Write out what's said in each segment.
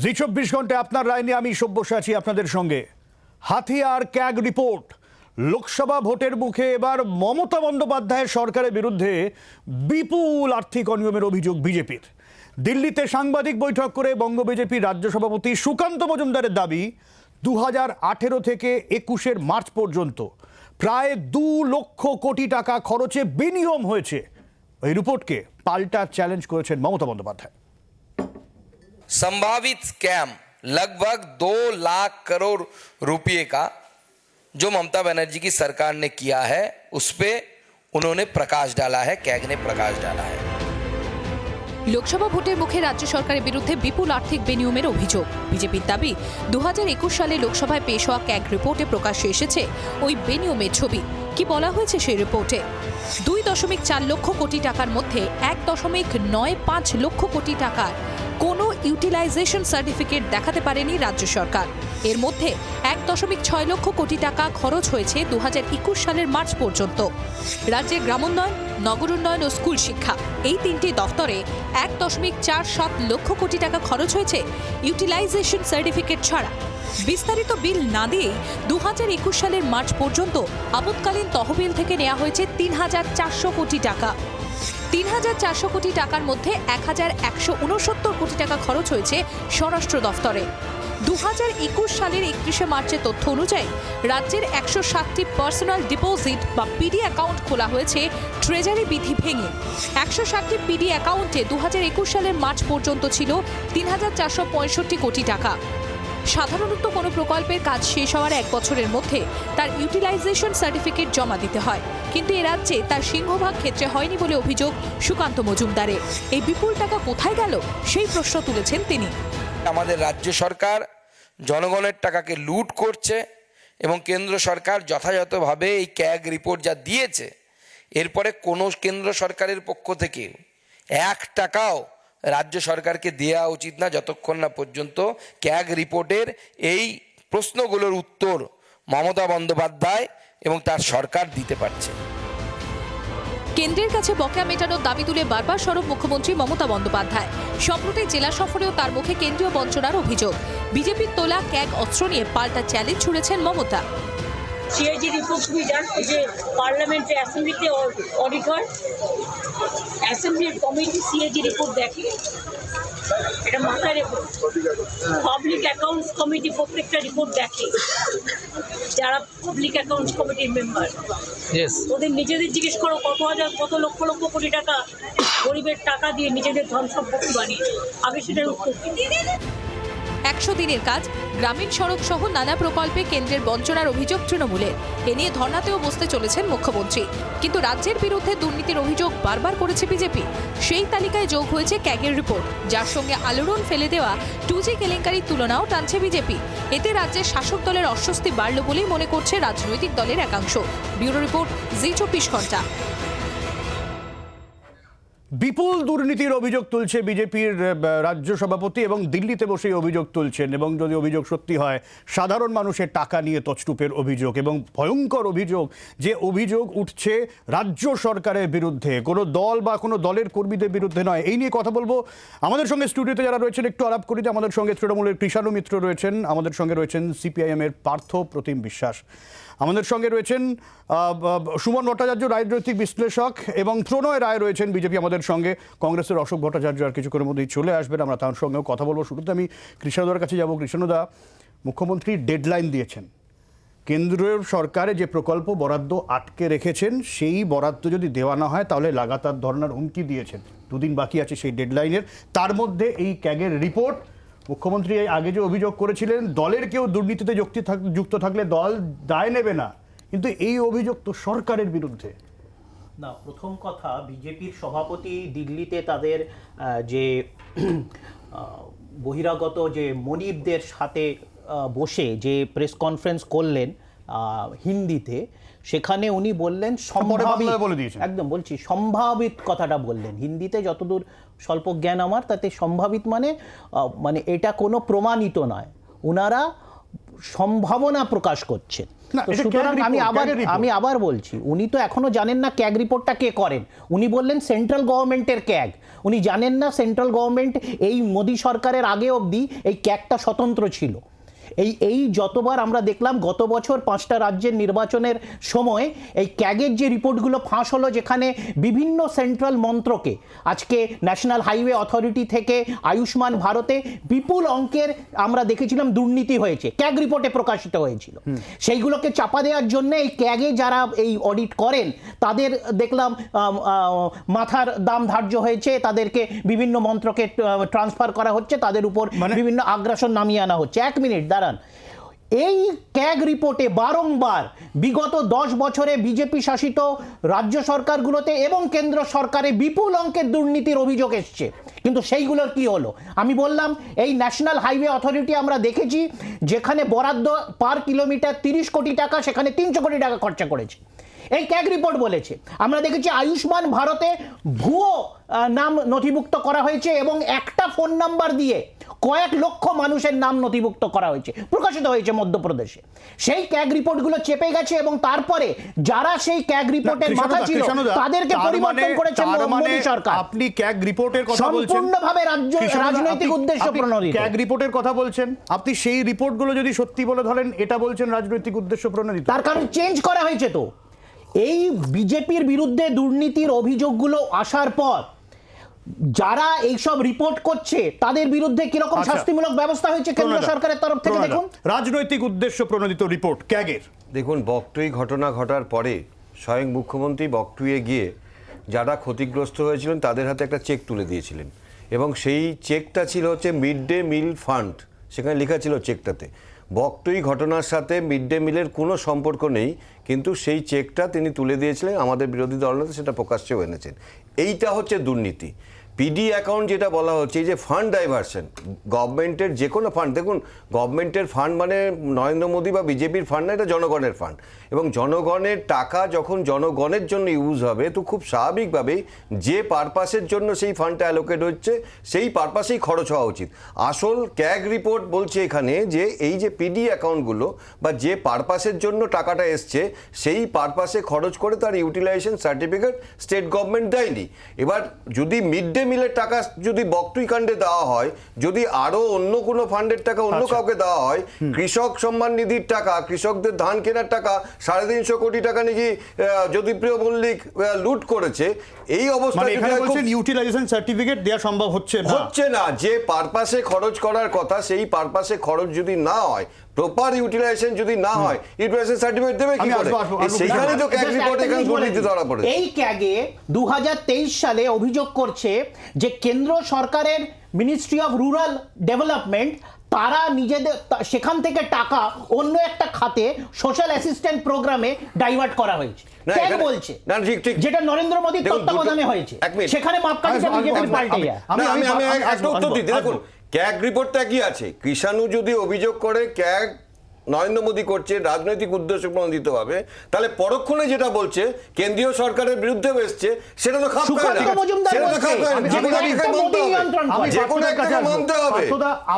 জি ২৪ ঘন্টায় আপনার রায় নিয়ে আমি সব্যসাচী আছি আপনাদের সঙ্গে। হাতিয়ার ক্যাগ রিপোর্ট। লোকসভা ভোটের মুখে এবার মমতা বন্দ্যোপাধ্যায়ের সরকারের বিরুদ্ধে বিপুল আর্থিক অনিয়মের অভিযোগ বিজেপির। দিল্লিতে সাংবাদিক বৈঠক করে বঙ্গ বিজেপির রাজ্য সভাপতি সুকান্ত মজুমদারের দাবি 2018 থেকে 21-এর মার্চ পর্যন্ত প্রায় 2 লক্ষ কোটি টাকা খরচে বিনিয়োগ হয়েছে। এই রিপোর্টকে পাল্টা চ্যালেঞ্জ করেছেন মমতা বন্দ্যোপাধ্যায়। संभावित स्कैम लगभग 2 लाख करोड़ रुपए का जो ममता बनर्जी की सरकार ने किया है उस पे उन्होंने प्रकाश डाला है, कैग ने प्रकाश डाला है। লোকসভা ভোটের মুখে রাজ্য সরকারের বিরুদ্ধে বিপুল আর্থিক বিনিয়োগের অভিযোগ। বিজেপির দাবি 2021 সালে লোকসভায় পেশ হওয়া ক্যাগ রিপোর্টে প্রকাশ্যে এসেছে ওই বিনিয়োগের ছবি। কি বলা হয়েছে সেই রিপোর্টে? 2.4 লক্ষ কোটি টাকার মধ্যে 1.95 লক্ষ কোটি টাকার কোনো ইউটিলাইজেশন সার্টিফিকেট দেখাতে পারেনি রাজ্য সরকার। এর মধ্যে 1.6 লক্ষ কোটি টাকা খরচ হয়েছে 2021 সালের মার্চ পর্যন্ত। রাজ্যের গ্রামোন্নয়ন, নগর উন্নয়ন ও স্কুল শিক্ষা এই তিনটি দফতরে 1.47 লক্ষ কোটি টাকা খরচ হয়েছে ইউটিলাইজেশন সার্টিফিকেট ছাড়া। বিস্তারিত বিল না দিয়েই 2021 সালের মার্চ পর্যন্ত আপৎকালীন তহবিল থেকে নেওয়া হয়েছে 3,400 কোটি টাকা। 3,400 কোটি টাকার মধ্যে 1,169 কোটি টাকা খরচ হয়েছে স্বরাষ্ট্র দফতরে। 2021 সালের 31শে মার্চের তথ্য অনুযায়ী রাজ্যের 160টি পার্সোনাল ডিপোজিট বা পিডি অ্যাকাউন্ট খোলা হয়েছে ট্রেজারি বিধি ভেঙে। 160টি পিডি অ্যাকাউন্টে 2021 সালের মার্চ পর্যন্ত ছিল 3,465 কোটি টাকা। সাধারণত কোনো প্রকল্পের কাজ শেষ হওয়ার 1 বছরের মধ্যে তার ইউটিলাইজেশন সার্টিফিকেট জমা দিতে হয়, কিন্তু এ রাজ্যে তার সিংহভাগ ক্ষেত্রে হয়নি বলে অভিযোগ সুকান্ত মজুমদারের। এই বিপুল টাকা কোথায় গেল সেই প্রশ্ন তুলেছেন তিনি। আমাদের রাজ্য সরকার জনগণের টাকাকে লুট করছে এবং কেন্দ্র সরকার যথাযথভাবে এই ক্যাগ রিপোর্ট যা দিয়েছে এরপরে কোনো কেন্দ্র সরকারের পক্ষ থেকে 1 টাকাও রাজ্য সরকারকে দেওয়া উচিত না যতক্ষণ না পর্যন্ত ক্যাগ রিপোর্টের এই প্রশ্নগুলোর উত্তর মমতা বন্দ্যোপাধ্যায় এবং তার সরকার দিতে পারছে। কেন্দ্রের কাছে বকেয়া মেটানোর দাবি তুলে বারবার সরব মুখ্যমন্ত্রী মমতা বন্দ্যোপাধ্যায়। সম্প্রতি জেলা সফরেও তার মুখে কেন্দ্রীয় বঞ্চনার অভিযোগ। বিজেপির তোলা ক্যাগ অস্ত্র নিয়ে পাল্টা চ্যালেঞ্জ ছুড়েছেন মমতা। সিআইজি রিপোর্ট তুমি জানো যে পার্লামেন্টে অ্যাসেম্বলিতে অডিট হয়, অ্যাসেম্বলির কমিটি সিআইজি রিপোর্ট দেখে, এটা মাথায় রেখো। পাবলিক অ্যাকাউন্টস কমিটি প্রত্যেকটা রিপোর্ট দেখে, যারা পাবলিক অ্যাকাউন্টস কমিটির মেম্বার ওদের নিজেদের জিজ্ঞেস করো কত লক্ষ লক্ষ কোটি টাকা গরিবের টাকা দিয়ে নিজেদের ধন সম্পত্তি বানিয়ে, আগে সেটার উত্তর দিই। 100 দিনের কাজ, গ্রামীণ সড়ক সহ নানা প্রকল্পে কেন্দ্রের বঞ্চনার অভিযোগ তৃণমূলের। এ নিয়ে ধর্নাতেও বসতে চলেছেন মুখ্যমন্ত্রী। কিন্তু রাজ্যের বিরুদ্ধে দুর্নীতির অভিযোগ বারবার করেছে বিজেপি। সেই তালিকায় যোগ হয়েছে ক্যাগের রিপোর্ট, যার সঙ্গে আলোড়ন ফেলে দেওয়া 2G কেলেঙ্কারির তুলনাও টানছে বিজেপি। এতে রাজ্যের শাসক দলের অস্বস্তি বাড়ল বলেই মনে করছে রাজনৈতিক দলের একাংশ। ব্যুরো রিপোর্ট, জি 24 ঘন্টা। বিপুল দুর্নীতির অভিযোগ তুলছে বিজেপির রাজ্য সভাপতি এবং দিল্লিতে বসেই অভিযোগ তুলছেন। এবং যদি অভিযোগ সত্যি হয়, সাধারণ মানুষের টাকা নিয়ে তছরূপের অভিযোগ এবং ভয়ঙ্কর অভিযোগ, যে অভিযোগ উঠছে রাজ্য সরকারের বিরুদ্ধে, কোনো দল বা কোনো দলের কর্মীদের বিরুদ্ধে নয়। এই নিয়ে কথা বলবো। আমাদের সঙ্গে স্টুডিওতে যারা রয়েছেন একটু আলাপ করি। আমাদের সঙ্গে তৃণমূলের কৃষাণু মিত্র রয়েছেন, আমাদের সঙ্গে রয়েছেন সিপিআইএমের পার্থ প্রতিম বিশ্বাস, আমাদের সঙ্গে রয়েছেন সুমন ভট্টাচার্য রাজনৈতিক বিশ্লেষক, এবং প্রণয় রায় রয়েছেন বিজেপি আমাদের সঙ্গে। কংগ্রেসের অশোক ভট্টাচার্য আর কিছুক্ষণের মধ্যেই চলে আসবেন, আমরা তার সঙ্গেও কথা বলবো। শুরুতে আমি কৃষ্ণদার কাছে যাব। কৃষ্ণদা, মুখ্যমন্ত্রী ডেডলাইন দিয়েছেন, কেন্দ্রীয় সরকারে যে প্রকল্প বরাদ্দ আটকে রেখেছেন সেই বরাদ্দ যদি দেওয়া না হয় তাহলে লাগাতার ধর্নার হুমকি দিয়েছেন। 2 দিন বাকি আছে সেই ডেডলাইনের, তার মধ্যে এই ক্যাগের রিপোর্ট। মুখ্যমন্ত্রী আগে যে অভিযোগ করেছিলেন দলের কেউ দুর্নীতিতে যুক্ত থাকলে দল দায় নেবে না, কিন্তু এই অভিযোগ তো সরকারের বিরুদ্ধে। না, প্রথম কথা, বিজেপির সভাপতি দিল্লিতে তাদের যে বহিরাগত যে মনিবদের সাথে বসে যে প্রেস কনফারেন্স করলেন হিন্দিতে, সেখানে উনি বললেন একদম বলছি সম্ভাবিত কথাটা বললেন হিন্দিতে। যতদূর স্বল্প জ্ঞান আমার, তাতে সম্ভাবিত মানে এটা কোনো প্রমাণিত নয়। ওনারা সম্ভাবনা প্রকাশ করছেন। না, তো এটা সুতরাং CAG report, আমি আবার বলছি, উনি তো এখনো জানেন না ক্যাগ রিপোর্টটা কে করেন। উনি বললেন সেন্ট্রাল গভর্নমেন্টের ক্যাগ। উনি জানেন না সেন্ট্রাল গভর্নমেন্ট এই মোদী সরকারের আগে অবধি এই ক্যাগটা স্বতন্ত্র ছিল। এই যতবার আমরা দেখলাম গত বছর 5টা রাজ্যের নির্বাচনের সময় এই ক্যাগের যে রিপোর্টগুলো ফাঁস হলো, যেখানে বিভিন্ন সেন্ট্রাল মন্ত্রকে, আজকে ন্যাশনাল হাইওয়ে অথরিটি থেকে আয়ুষ্মান ভারতে বিপুল অঙ্কের আমরা দেখেছিলাম দুর্নীতি হয়েছে, ক্যাগ রিপোর্টে প্রকাশিত হয়েছিল। সেইগুলোকে চাপা দেওয়ার জন্য এই ক্যাগে যারা এই অডিট করেন তাদের দেখলাম মাথার দাম ধার্য হয়েছে, তাদেরকে বিভিন্ন মন্ত্রকে ট্রান্সফার করা হচ্ছে, তাদের উপর বিভিন্ন আগ্রাসন নামিয়ে আনা হচ্ছে। 1 মিনিট দাঁড়ান। এই ক্যাগ রিপোর্টে বারংবার বিগত 10 বছরে বিজেপি শাসিত রাজ্য সরকারগুলোতে এবং কেন্দ্র সরকারে বিপুল অঙ্কের দুর্নীতির অভিযোগ এসছে, কিন্তু সেইগুলোর কি হলো? আমি বললাম এই ন্যাশনাল হাইওয়ে অথরিটি আমরা দেখেছি যেখানে বরাদ্দ পার কিলোমিটার 30 কোটি টাকা, সেখানে 300 কোটি টাকা খরচা করেছে। এই ক্যাগ রিপোর্ট বলেছে। আমরা দেখেছি আয়ুষ্মান ভারতে ভুয়ো নাম নথিভুক্ত করা হয়েছে এবং একটা ফোন নাম্বার দিয়ে কয়েক লক্ষ মানুষের নাম নথিভুক্ত করা হয়েছে, প্রকাশিত হয়েছে মধ্যপ্রদেশে। সেই ক্যাগ রিপোর্টগুলো চেপে গেছে এবং তারপরে যারা সেই ক্যাগ রিপোর্টের মাথা ছিল তাদেরকে পরিবর্তন করেছে মোদী সরকার। আপনি ক্যাগ রিপোর্টের কথা বলছেন, সম্পূর্ণভাবে রাজনৈতিক উদ্দেশ্য প্রণোদিত। ক্যাগ রিপোর্টের কথা বলছেন, আপনি সেই রিপোর্টগুলো যদি সত্যি বলে ধরেন, এটা বলছেন রাজনৈতিক উদ্দেশ্য প্রণোদিত। তার কারণ চেঞ্জ করা হয়েছে তো। এই বিজেপির বিরুদ্ধে দুর্নীতির অভিযোগগুলো আসার পর যারা এইসব রিপোর্ট করছে তাদের বিরুদ্ধে কিরকম শাস্তিমূলক ব্যবস্থা হয়েছে কেন্দ্র সরকারের তরফ থেকে দেখুন। রাজনৈতিক উদ্দেশ্য প্রণোদিত রিপোর্ট ক্যাগের। দেখুন, বকটুই ঘটনা ঘটার পরে স্বয়ং মুখ্যমন্ত্রী বকটুইয়ে গিয়ে যারা ক্ষতিগ্রস্ত হয়েছিলেন তাদের হাতে একটা চেক তুলে দিয়েছিলেন, এবং সেই চেকটা ছিল হচ্ছে মিড ডে মিল ফান্ড। সেখানে লেখা ছিল চেকটাতে বকটুই ঘটনার সাথে মিড ডে মিলের কোনো সম্পর্ক নেই, কিন্তু সেই চেকটা তিনি তুলে দিয়েছিলেন। আমাদের বিরোধী দলনেতা সেটা প্রকাশ্যেও এনেছেন। এইটা হচ্ছে দুর্নীতি। পিডি অ্যাকাউন্ট যেটা বলা হচ্ছে, এই যে ফান্ড ডাইভার্সন, গভর্নমেন্টের যে কোনো ফান্ড, দেখুন গভর্নমেন্টের ফান্ড মানে নরেন্দ্র মোদী বা বিজেপির ফান্ড না, এটা জনগণের ফান্ড, এবং জনগণের টাকা যখন জনগণের জন্য ইউজ হবে তো খুব স্বাভাবিকভাবেই যে পারপাসের জন্য সেই ফান্ডটা অ্যালোকেট হচ্ছে সেই পারপাসেই খরচ হওয়া উচিত। আসল ক্যাগ রিপোর্ট বলছে এখানে যে এই যে পিডি অ্যাকাউন্টগুলো বা যে পারপাসের জন্য টাকাটা এসছে সেই পারপাসে খরচ করে তার ইউটিলাইজেশন সার্টিফিকেট স্টেট গভর্নমেন্ট দেয়নি। এবার যদি মিড ডে মিলের টাকা যদি বকটুই কাণ্ডে দেওয়া হয়, যদি আরো অন্য কোনো ফান্ডের টাকা অন্য কাউকে দেওয়া হয়, কৃষক সম্মান নিধির টাকা, কৃষকদের ধান কেনার টাকা 350 কোটি টাকা নাকি জ্যোতিপ্রিয় মল্লিক লুট করেছে, এই অবস্থায় ইউটিলাইজেশন সার্টিফিকেট দেওয়া সম্ভব হচ্ছে না। যে পারপাসে খরচ করার কথা সেই পারপাসে খরচ যদি না হয়, প্রপার ইউটিলাইজেশন যদি না হয়, ইউটিলাইজেশন সার্টিফিকেট দেবে কি করে? সেইখানে তো ক্যাগ রিপোর্ট এখানে দুর্নীতি ধরা পড়ে। এই ক্যাগে 2023 সালে অভিযোগ করছে যে কেন্দ্র সরকারের মিনিস্ট্রি অফ রুরাল ডেভেলপমেন্ট তারা নিজেদের সেখান থেকে টাকা অন্য একটা খাতে সোশ্যাল অ্যাসিস্ট্যান্ট প্রোগ্রামে ডাইভার্ট করা হয়েছে। ক্যাগ বলছে যেটা নরেন্দ্র মোদীর তত্ত্বাবধানে হয়েছে, সেখানে মাপকাঠিটা বিজেপির পাল্টে যায়। আমি একটা উত্তর দিই। দেখুন, ক্যাগ রিপোর্টটা কি আছে? কৃষাণু যদি অভিযোগ করে ক্যাগ নরেন্দ্র মোদী করছে রাজনৈতিক উদ্দেশ্য প্রণোদিত হবে, তাহলে পরক্ষণে যেটা বলছে কেন্দ্রীয় সরকারের বিরুদ্ধে এসছে, সেটা তো খাপ খায় না।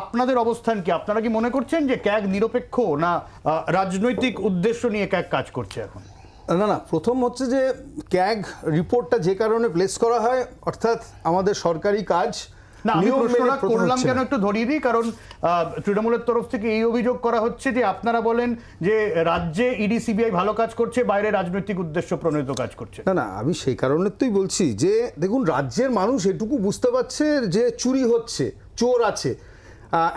আপনাদের অবস্থান কি? আপনারা কি মনে করছেন যে ক্যাগ নিরপেক্ষ না রাজনৈতিক উদ্দেশ্য নিয়ে ক্যাগ কাজ করছে এখন? না, প্রথম হচ্ছে যে ক্যাগ রিপোর্টটা যে কারণে প্লেস করা হয়, অর্থাৎ আমাদের সরকারি কাজ না, আমি প্রশ্নটা করলাম কেন একটু ধরিয়ে দিই, কারণ তৃণমূলের তরফ থেকে এই অভিযোগ করা হচ্ছে যে আপনারা বলেন যে রাজ্যে ইডি সিবিআই ভালো কাজ করছে, বাইরে রাজনৈতিক উদ্দেশ্য প্রণোদিত কাজ করছে। না, আমি সেই কারণে তোই বলছি যে দেখুন, রাজ্যের মানুষ এটুকু বুঝতে পারছে যে চুরি হচ্ছে, চোর আছে।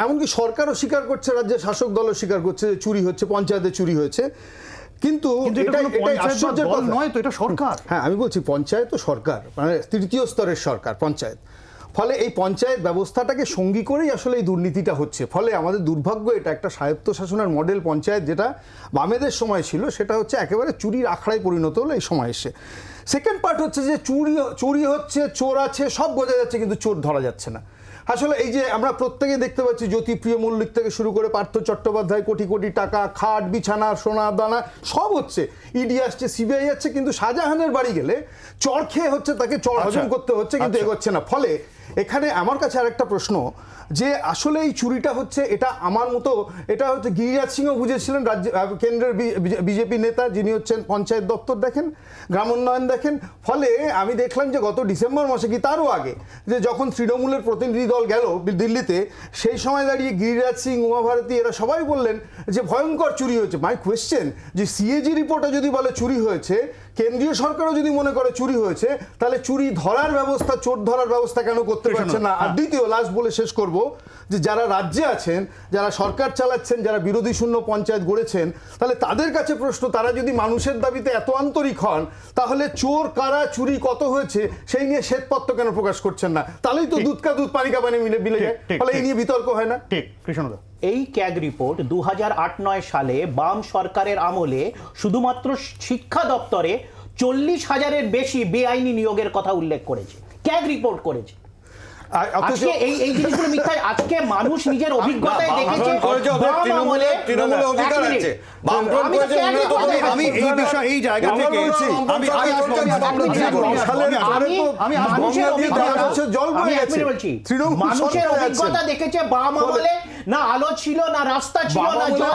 এমনকি সরকারও স্বীকার করছে, রাজ্যের শাসক দলও স্বীকার করছে যে চুরি হচ্ছে, পঞ্চায়েতে চুরি হয়েছে। কিন্তু এটাই আশ্চর্যের কথা নয় তো, এটা সরকার। হ্যাঁ, আমি বলছি পঞ্চায়েত তো সরকার, মানে তৃতীয় স্তরের সরকার পঞ্চায়েত। ফলে এই পঞ্চায়েত ব্যবস্থাটাকে সঙ্গী করেই আসলে এই দুর্নীতিটা হচ্ছে। ফলে আমাদের দুর্ভাগ্য, এটা একটা স্বায়ত্তশাসনের মডেল পঞ্চায়েত যেটা বামেদের সময় ছিল, সেটা হচ্ছে একেবারে চুরির আখড়ায় পরিণত হলো এই সময় এসে। সেকেন্ড পার্ট হচ্ছে যে চুরি হচ্ছে, চোর আছে, সব বোঝা যাচ্ছে, কিন্তু চোর ধরা যাচ্ছে না। আসলে এই যে আমরা প্রত্যেকে দেখতে পাচ্ছি, জ্যোতিপ্রিয় মল্লিক থেকে শুরু করে পার্থ চট্টোপাধ্যায় কোটি কোটি টাকা, খাট বিছানা সোনা দানা সব হচ্ছে, ইডি আসছে, সিবিআই যাচ্ছে, কিন্তু শাহজাহানের বাড়ি গেলে চর খেয়ে হচ্ছে, তাকে চর হজম করতে হচ্ছে, কিন্তু এগোচ্ছে না। ফলে এখানে আমার কাছে আরেকটা প্রশ্ন, যে আসলে এই চুরিটা হচ্ছে, এটা আমার মতো, এটা হচ্ছে গিরিরাজ সিংও বুঝেছিলেন, রাজ্য কেন্দ্রের বিজেপি নেতা, যিনি হচ্ছেন পঞ্চায়েত দপ্তর দেখেন, গ্রাম উন্নয়ন দেখেন। ফলে আমি দেখলাম যে গত ডিসেম্বর মাসে কি তারও আগে, যে যখন তৃণমূলের প্রতিনিধি দল গেল দিল্লিতে, সেই সময় দাঁড়িয়ে গিরিরাজ সিং, উমা ভারতী এরা সবাই বললেন যে ভয়ঙ্কর চুরি হয়েছে। মাই কোয়েশ্চেন, যে সিএজি রিপোর্টে যদি বলে চুরি হয়েছে, কেন্দ্রীয় সরকারও যদি মনে করে চুরি হয়েছে, তাহলে চুরি ধরার ব্যবস্থা, চোর ধরার ব্যবস্থা কেন করতে পারছে না? আর দ্বিতীয়, লাস্ট বলে শেষ করব, যে যারা রাজ্যে আছেন, যারা সরকার চালাচ্ছেন, যারা বিরোধী শূন্য পঞ্চায়েত গড়েছেন, তাহলে তাদের কাছে প্রশ্ন, তারা যদি মানুষের দাবিতে এত আন্তরিক হন, তাহলে চোর কারা, চুরি কত হয়েছে, সেই নিয়ে শ্বেতপত্র কেন প্রকাশ করছেন না? তাহলেই তো দুধ কা দুধ পানি কা পানি মিলে যায়। ফলে এই নিয়ে বিতর্ক হয় না। ঠিক, কৃষ্ণদা। এই ক্যাগ রিপোর্ট 2008-9 সালে বাম সরকারের আমলে শুধুমাত্র শিক্ষা দপ্তরে 40,000-এর বেশি বেআইনি নিয়োগের কথা উল্লেখ করেছে, ক্যাগ রিপোর্ট করেছে। আজকে এই জিনিসগুলো মিথ্যা। আজকে মানুষ নিজের অভিজ্ঞতায় দেখেছে তৃণমূলের অধিকার আছে, বামফ্রন্ট করেছে, আমি এই বিষয়, এই জায়গা থেকে মানুষের অভিজ্ঞতা দেখেছে বাম আমলে না আলো ছিল, না রাস্তা ছিল, না জল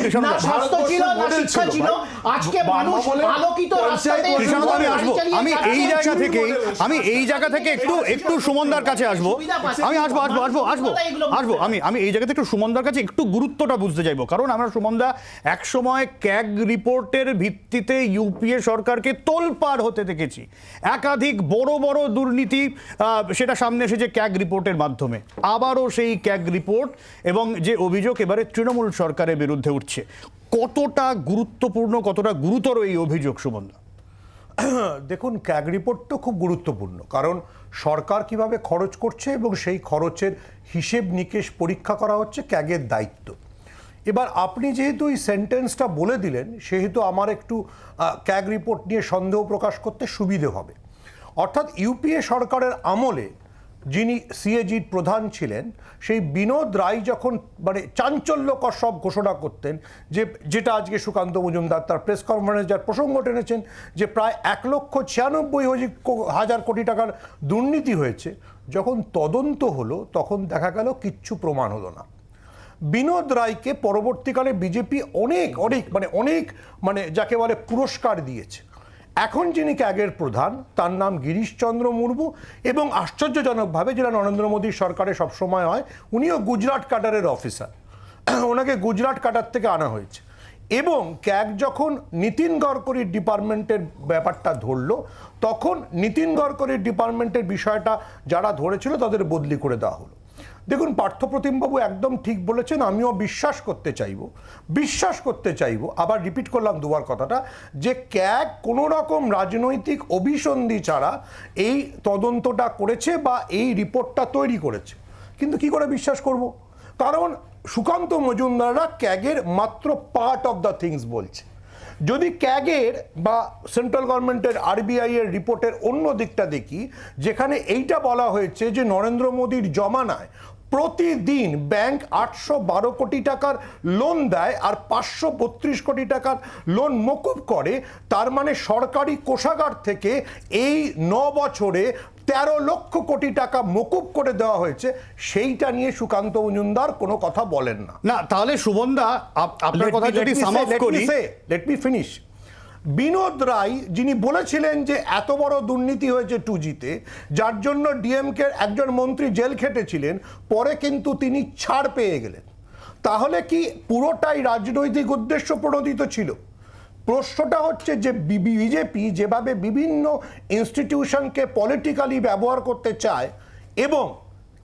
ছিল, না স্বাস্থ্য ছিল, না শিক্ষা ছিল। আজকে মানুষ আলোকিত রাস্তাতে। আমি এই জায়গা থেকে একটু সুমনদার কাছে আসবো। আমি এই জায়গাতে একটু সুমনদার কাছে একটু গুরুত্বটা বুঝতে চাইবো, কারণ আমরা সুমনদা এক সময় ক্যাগ রিপোর্টের ভিত্তিতে ইউপিএ সরকারকে তোলপাড় হতে দেখেছি। একাধিক বড় বড় দুর্নীতি সেটা সামনে এসেছে ক্যাগ রিপোর্টের মাধ্যমে। আবারও সেই ক্যাগ রিপোর্ট এবং যে অভিযোগ এবারে তৃণমূল সরকারের বিরুদ্ধে উঠছে, কতটা গুরুত্বপূর্ণ, কতটা গুরুতর এই অভিযোগ সুমনদা? দেখুন, ক্যাগ রিপোর্ট তো খুব গুরুত্বপূর্ণ, কারণ সরকার কিভাবে খরচ করছে এবং সেই খরচের হিসেব নিকেশ পরীক্ষা করা হচ্ছে ক্যাগের দায়িত্ব। এবার আপনি যেহেতু এই সেন্টেন্সটা বলে দিলেন, সেহেতু আমার একটু ক্যাগ রিপোর্ট নিয়ে সন্দেহ প্রকাশ করতে সুবিধে হবে। অর্থাৎ ইউপিএ সরকারের আমলে যিনি সিএজির প্রধান ছিলেন, সেই বিনোদ রায় যখন মানে চাঞ্চল্যকর সব ঘোষণা করতেন, যেটা আজকে সুকান্ত মজুমদার তার প্রেস কনফারেন্স যার প্রসঙ্গ টেনেছেন, যে প্রায় 1,96,000 কোটি টাকার দুর্নীতি হয়েছে, যখন তদন্ত হলো তখন দেখা গেল কিচ্ছু প্রমাণ হলো না। বিনোদ রায়কে পরবর্তীকালে বিজেপি অনেক যাকে বলে পুরস্কার দিয়েছে। এখন যিনি ক্যাগের প্রধান, তার নাম গিরিশচন্দ্র মুর্মু, এবং আশ্চর্যজনকভাবে, যেটা নরেন্দ্র মোদীর সরকারে সবসময় হয়, উনিও গুজরাট ক্যাডারের অফিসার। ওনাকে গুজরাট ক্যাডার থেকে আনা হয়েছে। এবং ক্যাগ যখন নীতিন গডকরির ডিপার্টমেন্টের ব্যাপারটা ধরলো, তখন নীতিন গডকরির ডিপার্টমেন্টের বিষয়টা যারা ধরেছিল তাদের বদলি করে দেওয়া হলো। দেখুন, পার্থপ্রতিমবাবু একদম ঠিক বলেছেন, আমিও বিশ্বাস করতে চাইবো, আবার রিপিট করলাম দুবার কথাটা, যে ক্যাগ কোনো রকম রাজনৈতিক অভিসন্ধি ছাড়া এই তদন্তটা করেছে বা এই রিপোর্টটা তৈরি করেছে। কিন্তু কি করে বিশ্বাস করব? কারণ সুকান্ত মজুমদাররা ক্যাগের মাত্র পার্ট অফ দ্য থিংস বলছে। যদি ক্যাগের বা সেন্ট্রাল গভর্নমেন্টের আরবিআই এর রিপোর্টের অন্য দিকটা দেখি, যেখানে এইটা বলা হয়েছে যে নরেন্দ্র মোদীর জমানায় প্রতিদিন ব্যাংক 812 কোটি টাকার লোন দেয় আর 532 কোটি টাকার লোন মকুব করে, তার মানে সরকারি কোষাগার থেকে এই 9 বছরে 13 লক্ষ কোটি টাকা মকুব করে দেওয়া হয়েছে। সেইটা নিয়ে সুকান্ত মজুমদার কোনো কথা বলেন না। তাহলে সুমনদা, আপনার কথা যদি সামাপ করি, লেট মি ফিনিশ। বিনোদ রায় যিনি বলেছিলেন যে এত বড় দুর্নীতি হয়েছে 2G-তে, যার জন্য ডিএমকে একজন মন্ত্রী জেল খেটেছিলেন, পরে কিন্তু তিনি ছাড় পেয়ে গেলেন, তাহলে কি পুরোটাই রাজনৈতিক উদ্দেশ্য প্রণোদিত ছিল? প্রশ্নটা হচ্ছে যে বিজেপি যেভাবে বিভিন্ন ইনস্টিটিউশনকে পলিটিক্যালি ব্যবহার করতে চায়, এবং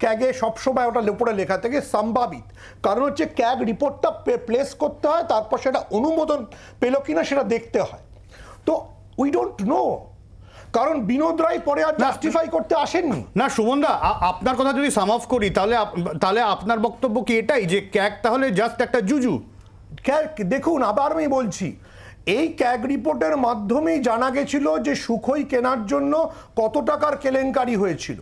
ক্যাগে সবসময় ওটা উপরে লেখা থেকে সম্ভাবিত, কারণ হচ্ছে ক্যাগ রিপোর্টটা প্লেস করতে হয়, তারপর সেটা অনুমোদন পেল কিনা সেটা দেখতে হয়। তো উই ডোন্ট নো, কারণ বিনোদ রায় পরে আর জাস্টিফাই করতে আসেননি। না সুমনদা, আপনার কথা যদি সাম অফ করি, তাহলে আপনার বক্তব্য কি এটাই যে ক্যাগ তাহলে জাস্ট একটা জুজু? ক্যাগ, দেখুন আবার আমি বলছি, এই ক্যাগ রিপোর্টের মাধ্যমেই জানা গেছিল যে সুখোই কেনার জন্য কত টাকার কেলেঙ্কারি হয়েছিল।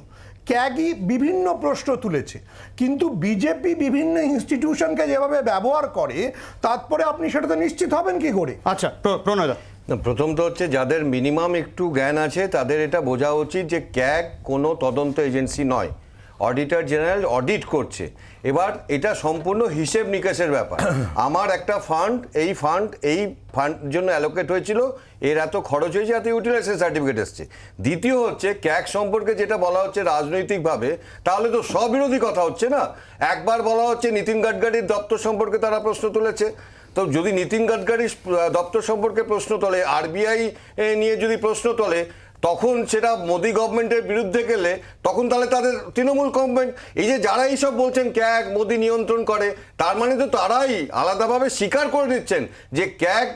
ক্যাগই বিভিন্ন প্রশ্ন তুলেছে, কিন্তু বিজেপি বিভিন্ন ইনস্টিটিউশনকে যেভাবে ব্যবহার করে, তারপরে আপনি সেটাতে নিশ্চিত হবেন কি করে? আচ্ছা প্রণয়দা। প্রথম তো হচ্ছে, যাদের মিনিমাম একটু জ্ঞান আছে তাদের এটা বোঝা উচিত যে ক্যাগ কোনো তদন্ত এজেন্সি নয়। অডিটর জেনারেল অডিট করছে। এবার এটা সম্পূর্ণ হিসেব নিকাশের ব্যাপার। আমার একটা ফান্ড, এই ফান্ড জন্য অ্যালোকেট হয়েছিল, এর এত খরচ হয়েছে, এত ইউটিলাইজেশন সার্টিফিকেট এসছে। দ্বিতীয় হচ্ছে ক্যাগ সম্পর্কে যেটা বলা হচ্ছে রাজনৈতিকভাবে, তাহলে তো স্ববিরোধী কথা হচ্ছে না। একবার বলা হচ্ছে নীতিন গাডকারির দপ্তর সম্পর্কে তারা প্রশ্ন তুলেছে, তো যদি নীতিন গাডকারির দপ্তর সম্পর্কে প্রশ্ন তোলে, আরবিআই নিয়ে যদি প্রশ্ন তোলে, তখন সেটা মোদি গভর্নমেন্টের বিরুদ্ধে গেলে তখন তাহলে তাদের তৃণমূল গভর্নমেন্ট, এই যে যারা এইসব বলছেন ক্যাগ মোদি নিয়ন্ত্রণ করে, তার মানে তো তারাই আলাদাভাবে স্বীকার করে দিচ্ছেন যে ক্যাগ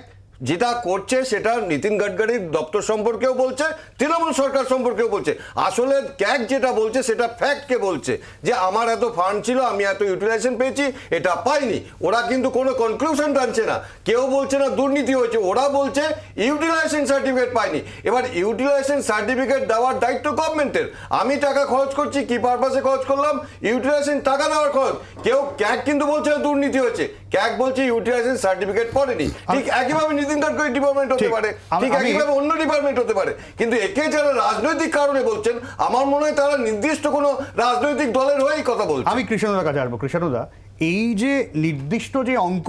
যেটা করছে সেটা নীতিন গাডকারির দপ্তর সম্পর্কেও বলছে, তৃণমূল সরকার সম্পর্কেও বলছে। আসলে ক্যাগ যেটা বলছে সেটা ফ্যাক্টকে বলছে যে আমার এত ফান্ড ছিল, আমি এত ইউটিলাইজেশন পেয়েছি, এটা পাইনি। ওরা কিন্তু কোনো কনক্লুশন টানছে না, কেউ বলছে না দুর্নীতি হয়েছে, ওরা বলছে ইউটিলাইজেশন সার্টিফিকেট পাইনি। এবার ইউটিলাইজেশন সার্টিফিকেট দেওয়ার দায়িত্ব গভর্নমেন্টের। আমি টাকা খরচ করছি, কি পারপাসে খরচ করলাম, ইউটিলাইজেশন টাকা দেওয়ার খরচ। ক্যাগ কিন্তু বলছে দুর্নীতি হয়েছে, ক্যাগ বলছে ইউটিলাইজেশন সার্টিফিকেট পড়েনি। ঠিক একইভাবে নীতিন গাডকারি ডিপার্টমেন্ট হতে পারে, ঠিক একইভাবে অন্য ডিপার্টমেন্ট হতে পারে, কিন্তু একে যারা রাজনৈতিক কারণে বলছেন, আমার মনে হয় তারা নির্দিষ্ট কোনো রাজনৈতিক দলের হয়েই কথা বলছে। আমি কৃষ্ণদার কাছে আসবো। কৃষ্ণদা, এই যে নির্দিষ্ট যে অঙ্ক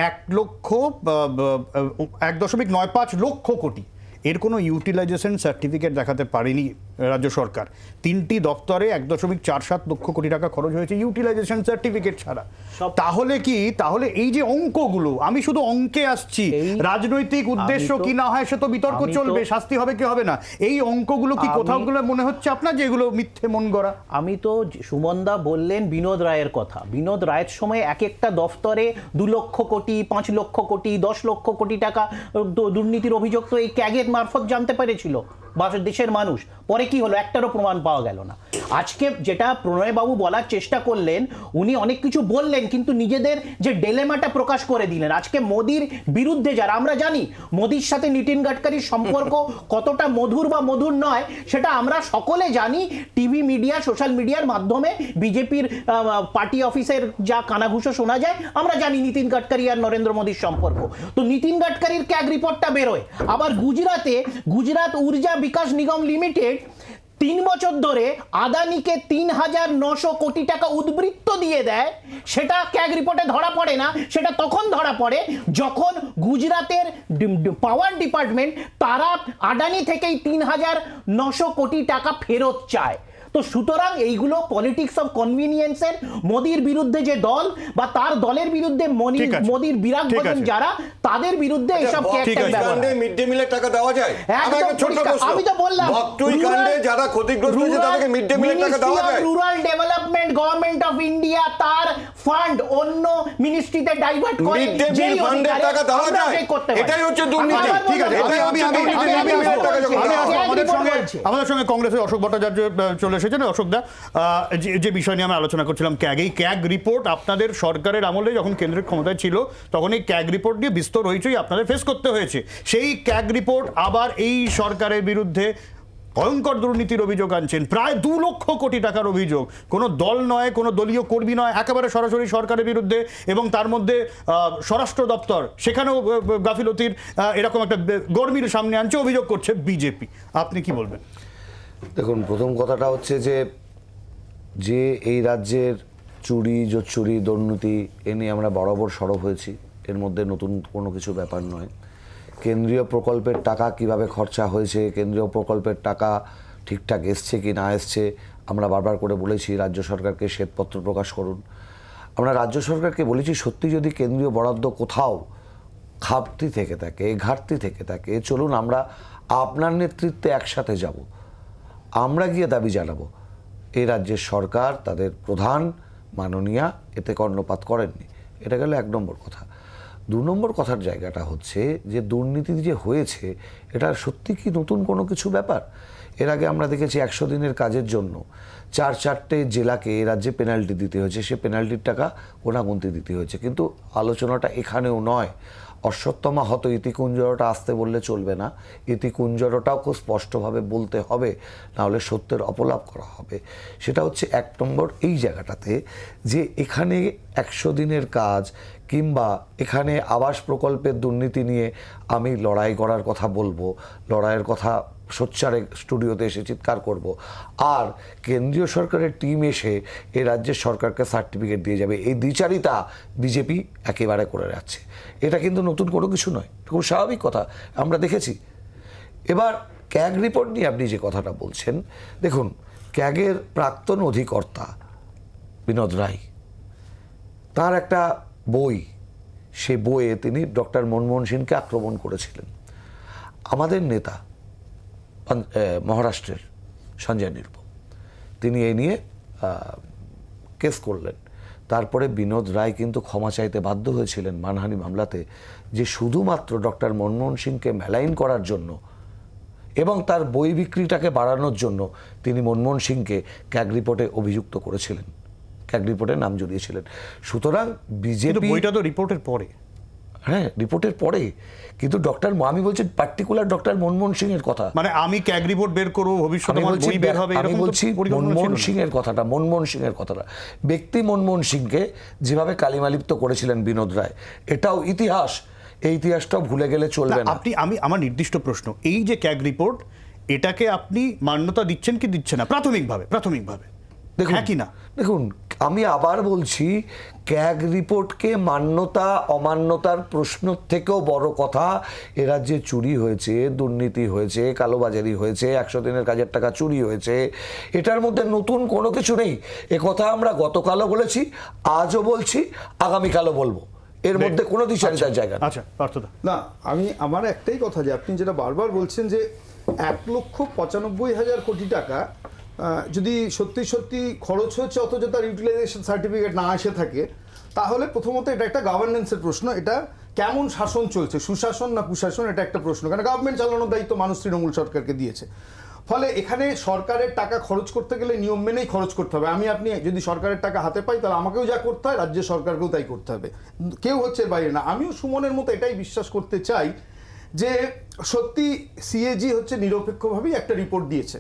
1.95 লক্ষ কোটি, এর কোনো ইউটিলাইজেশন সার্টিফিকেট দেখাতে পারেনি রাজ্য সরকার। 3টি দপ্তরে 1.47 লক্ষ কোটি টাকা খরচ হয়েছে ইউটিলাইজেশন সার্টিফিকেট ছাড়া। তাহলে এই যে অঙ্কগুলো, আমি শুধু অঙ্কে আসছি, রাজনৈতিক উদ্দেশ্য কি না হয় সে তো বিতর্ক চলবে, শাস্তি হবে কি হবে না, এই অঙ্কগুলো কি কোথাও গুলো মনে হচ্ছে আপনার যে এগুলো মিথ্যে মন গড়া? আমি তো সুমনদা বললেন বিনোদ রায়ের কথা, বিনোদ রায়ের সময় এক একটা দফতরে 2 লক্ষ কোটি, 5 লক্ষ কোটি, 10 লক্ষ কোটি টাকা দুর্নীতির অভিযোগ তো এই ক্যাগের মারফত জানতে পেরেছিল দেশের মানুষ। পরে কি হলো, একটারও প্রমাণ পাওয়া গেল না। আজকে যেটা প্রণয়বাবু বলার চেষ্টা করলেন, উনি অনেক কিছু বললেন কিন্তু নিজেদের যে ডিলেমাটা প্রকাশ করে দিলেন। আজকে মোদির বিরুদ্ধে যারা, আমরা জানি মোদির সাথে নীতিন গাডকারির সম্পর্ক কতটা মধুর বা মধুর নয় সেটা আমরা সকলে জানি। টিভি মিডিয়া, সোশ্যাল মিডিয়ার মাধ্যমে বিজেপির পার্টি অফিসের যা কানাঘুষো শোনা যায়, আমরা জানি নীতিন গাডকারি আর নরেন্দ্র মোদির সম্পর্ক। তো নীতিন গাডকারির ক্যাগ রিপোর্টটা বেরোয়, আবার গুজরাট ঊর্জা বিকাশ নিগম লিমিটেড 3 বছর ধরে আদানিকে 3,900 কোটি টাকা উদ্বৃত্ত দিয়ে দেয়, সেটা ক্যাগ রিপোর্টে ধরা পড়ে না। সেটা তখন ধরা পড়ে যখন গুজরাটের পাওয়ার ডিপার্টমেন্ট তারা আদানি থেকেই 3,900 কোটি টাকা ফেরত চায়। তো সুতরাং এইগুলো পলিটিক্স অফ কনভিনিয়েন্সের, মোদির বিরুদ্ধে যে দল বা তার দলের বিরুদ্ধে মোদির বিরাগ ভোজন যারা, তাদের বিরুদ্ধে এসব মিড ডে মিলের টাকা দেওয়া যায়? আমি তো বললাম যারা ক্ষতিগ্রস্ত হয়েছে তাদেরকে মিড ডে মিলের টাকা দেওয়া যায়। Rural development government of India তার ফান্ড অন্য মিনিস্ট্রিতে ডাইভার্ট করে, মিড ডে মিল ফান্ডের টাকা দেওয়া যায়, এটাই হচ্ছে দুর্নীতি। ঠিক আছে, আমাদের সঙ্গে কংগ্রেসের অশোক ভট্টাচার্য চলে এসেছেন। অশোক দা, যে বিষয় নিয়ে আমরা আলোচনা করছিলাম ক্যাগ, এই ক্যাগ রিপোর্ট আপনাদের সরকারের আমলে যখন কেন্দ্রের ক্ষমতায় ছিল তখন এই ক্যাগ রিপোর্ট নিয়ে বিস্তর হইচই আপনাদের ফেস করতে হয়েছে। সেই ক্যাগ রিপোর্ট আবার এই সরকারের বিরুদ্ধে ভয়ঙ্কর দুর্নীতির অভিযোগ আনছেন, প্রায় 2 লক্ষ কোটি টাকার অভিযোগ। কোনো দল নয়, কোনো দলীয় কর্মী নয়, একেবারে সরাসরি সরকারের বিরুদ্ধে, এবং তার মধ্যে স্বরাষ্ট্র দপ্তর সেখানেও গাফিলতির এরকম একটা গরমির সামনে আনছে, অভিযোগ করছে বিজেপি। আপনি কি বলবেন? দেখুন, প্রথম কথাটা হচ্ছে যে এই রাজ্যের চুরি, জোচ্চুরি, দুর্নীতি এ নিয়ে আমরা বরাবর সরব হয়েছি, এর মধ্যে নতুন কোনো কিছু ব্যাপার নয়। কেন্দ্রীয় প্রকল্পের টাকা কিভাবে খরচা হয়েছে, কেন্দ্রীয় প্রকল্পের টাকা ঠিকঠাক এসছে কি না এসছে, আমরা বারবার করে বলেছি রাজ্য সরকারকে শ্বেতপত্র প্রকাশ করুন। আমরা রাজ্য সরকারকে বলেছি সত্যি যদি কেন্দ্রীয় বরাদ্দ কোথাও ঘাটতি থেকে থাকে চলুন আমরা আপনার নেতৃত্বে একসাথে যাব, আমরা গিয়ে দাবি জানাবো। এই রাজ্যের সরকার, তাদের প্রধান মাননীয়া এতে কর্ণপাত করেননি। এটা গেল 1 নম্বর কথা। 2 নম্বর কথার জায়গাটা হচ্ছে যে দুর্নীতি যে হয়েছে এটা সত্যি কি নতুন কোনো কিছু ব্যাপার? এর আগে আমরা দেখেছি 100 দিনের কাজের জন্য 4-4টে জেলাকে এ রাজ্যে পেনাল্টি দিতে হয়েছে, সে পেনাল্টির টাকা গোনাগুনতি দিতে হয়েছে। কিন্তু আলোচনাটা এখানেও নয়। অশ্বত্থমা হত ইতিকুঞ্জরটা আসতে বললে চলবে না, ইতিকুঞ্জরটাও খুব স্পষ্টভাবে বলতে হবে, নাহলে সত্যের অপলাপ করা হবে। সেটা হচ্ছে 1 নম্বর এই জায়গাটাতে যে এখানে 100 দিনের কাজ কিংবা এখানে আবাস প্রকল্পের দুর্নীতি নিয়ে আমি লড়াই করার কথা বলবো, লড়াইয়ের কথা সোচ্চারে স্টুডিওতে এসে চিৎকার করব, আর কেন্দ্রীয় সরকারের টিম এসে এই রাজ্যের সরকারকে সার্টিফিকেট দিয়ে যাবে, এই দ্বিচারিতা বিজেপি একেবারে করে যাচ্ছে। এটা কিন্তু নতুন কোনো কিছু নয়, খুব স্বাভাবিক কথা, আমরা দেখেছি। এবার ক্যাগ রিপোর্ট নিয়ে আপনি যে কথাটা বলছেন, দেখুন ক্যাগের প্রাক্তন অধিকর্তা বিনোদ রায়, তার একটা বই, সে বইয়ে তিনি ডক্টর মনমোহন সিংকে আক্রমণ করেছিলেন। আমাদের নেতা মহারাষ্ট্রের সঞ্জয় নিরুপম, তিনি এই নিয়ে কেস করলেন। তারপরে বিনোদ রায় কিন্তু ক্ষমা চাইতে বাধ্য হয়েছিলেন মানহানি মামলাতে, যে শুধুমাত্র ডক্টর মনমোহন সিংকে মেলাইন করার জন্য এবং তার বই বিক্রিটাকে বাড়ানোর জন্য তিনি মনমোহন সিংকে ক্যাগ রিপোর্টে অভিযুক্ত করেছিলেন, ক্যাগ রিপোর্টে নাম জড়িয়েছিলেন। সুতরাং বিজেপি, বইটা তো রিপোর্টের পরে, হ্যাঁ রিপোর্টের পরে, কিন্তু আমি বলছি পার্টিকুলার ডক্টর মনমোহন সিং এর কথা, মানে আমি ক্যাগ রিপোর্ট বের করব, ভবিষ্যতে আমার বই বের হবে, আমি বলছি মনমোহন সিং এর কথাটা, মনমোহন সিং এর কথাটা, ব্যক্তি মনমোহন সিংকে যেভাবে কালিমালিপ্ত করেছিলেন বিনোদ রায়, এটাও ইতিহাস, এই ইতিহাসটাও ভুলে গেলে চলবে না। আমার নির্দিষ্ট প্রশ্ন, এই যে ক্যাগ রিপোর্ট, এটাকে আপনি মান্যতা দিচ্ছেন কি দিচ্ছেন না প্রাথমিকভাবে? দেখুন কি না, দেখুন আমি আবার বলছি, ক্যাগ রিপোর্টকে মান্যতা অমান্যতার প্রশ্ন থেকেও বড় কথা, এ রাজ্যে চুরি হয়েছে, দুর্নীতি হয়েছে, কালোবাজারি হয়েছে, 100 দিনের কাজের টাকা চুরি হয়েছে, এটার মধ্যে নতুন কোনো কিছু নেই। এ কথা আমরা গতকালও বলেছি, আজও বলছি, আগামীকালও বলবো, এর মধ্যে কোনো দ্বিচারিতার জায়গা নেই। আচ্ছা পার্থদা, না, আমার একটাই কথা, যে আপনি যেটা বারবার বলছেন যে 1,95,000 কোটি টাকা যদি সত্যি সত্যি খরচ হচ্ছে, অথচ তার ইউটিলাইজেশন সার্টিফিকেট না এসে থাকে, তাহলে প্রথমত এটা একটা গভর্নেন্সের প্রশ্ন, এটা কেমন শাসন চলছে, সুশাসন না কুশাসন, এটা একটা প্রশ্ন। কারণ গভর্নমেন্ট চালানোর দায়িত্ব মানুষ তৃণমূল সরকারকে দিয়েছে। ফলে এখানে সরকারের টাকা খরচ করতে গেলে নিয়ম মেনেই খরচ করতে হবে। আপনি যদি সরকারের টাকা হাতে পাই, তাহলে আমাকেও যা করতে হয়, রাজ্য সরকারকেও তাই করতে হবে, কেউ হচ্ছে বাইরে না। আমিও সুমনের মতো এটাই বিশ্বাস করতে চাই যে সত্যি সিএজি হচ্ছে নিরপেক্ষভাবেই একটা রিপোর্ট দিয়েছে।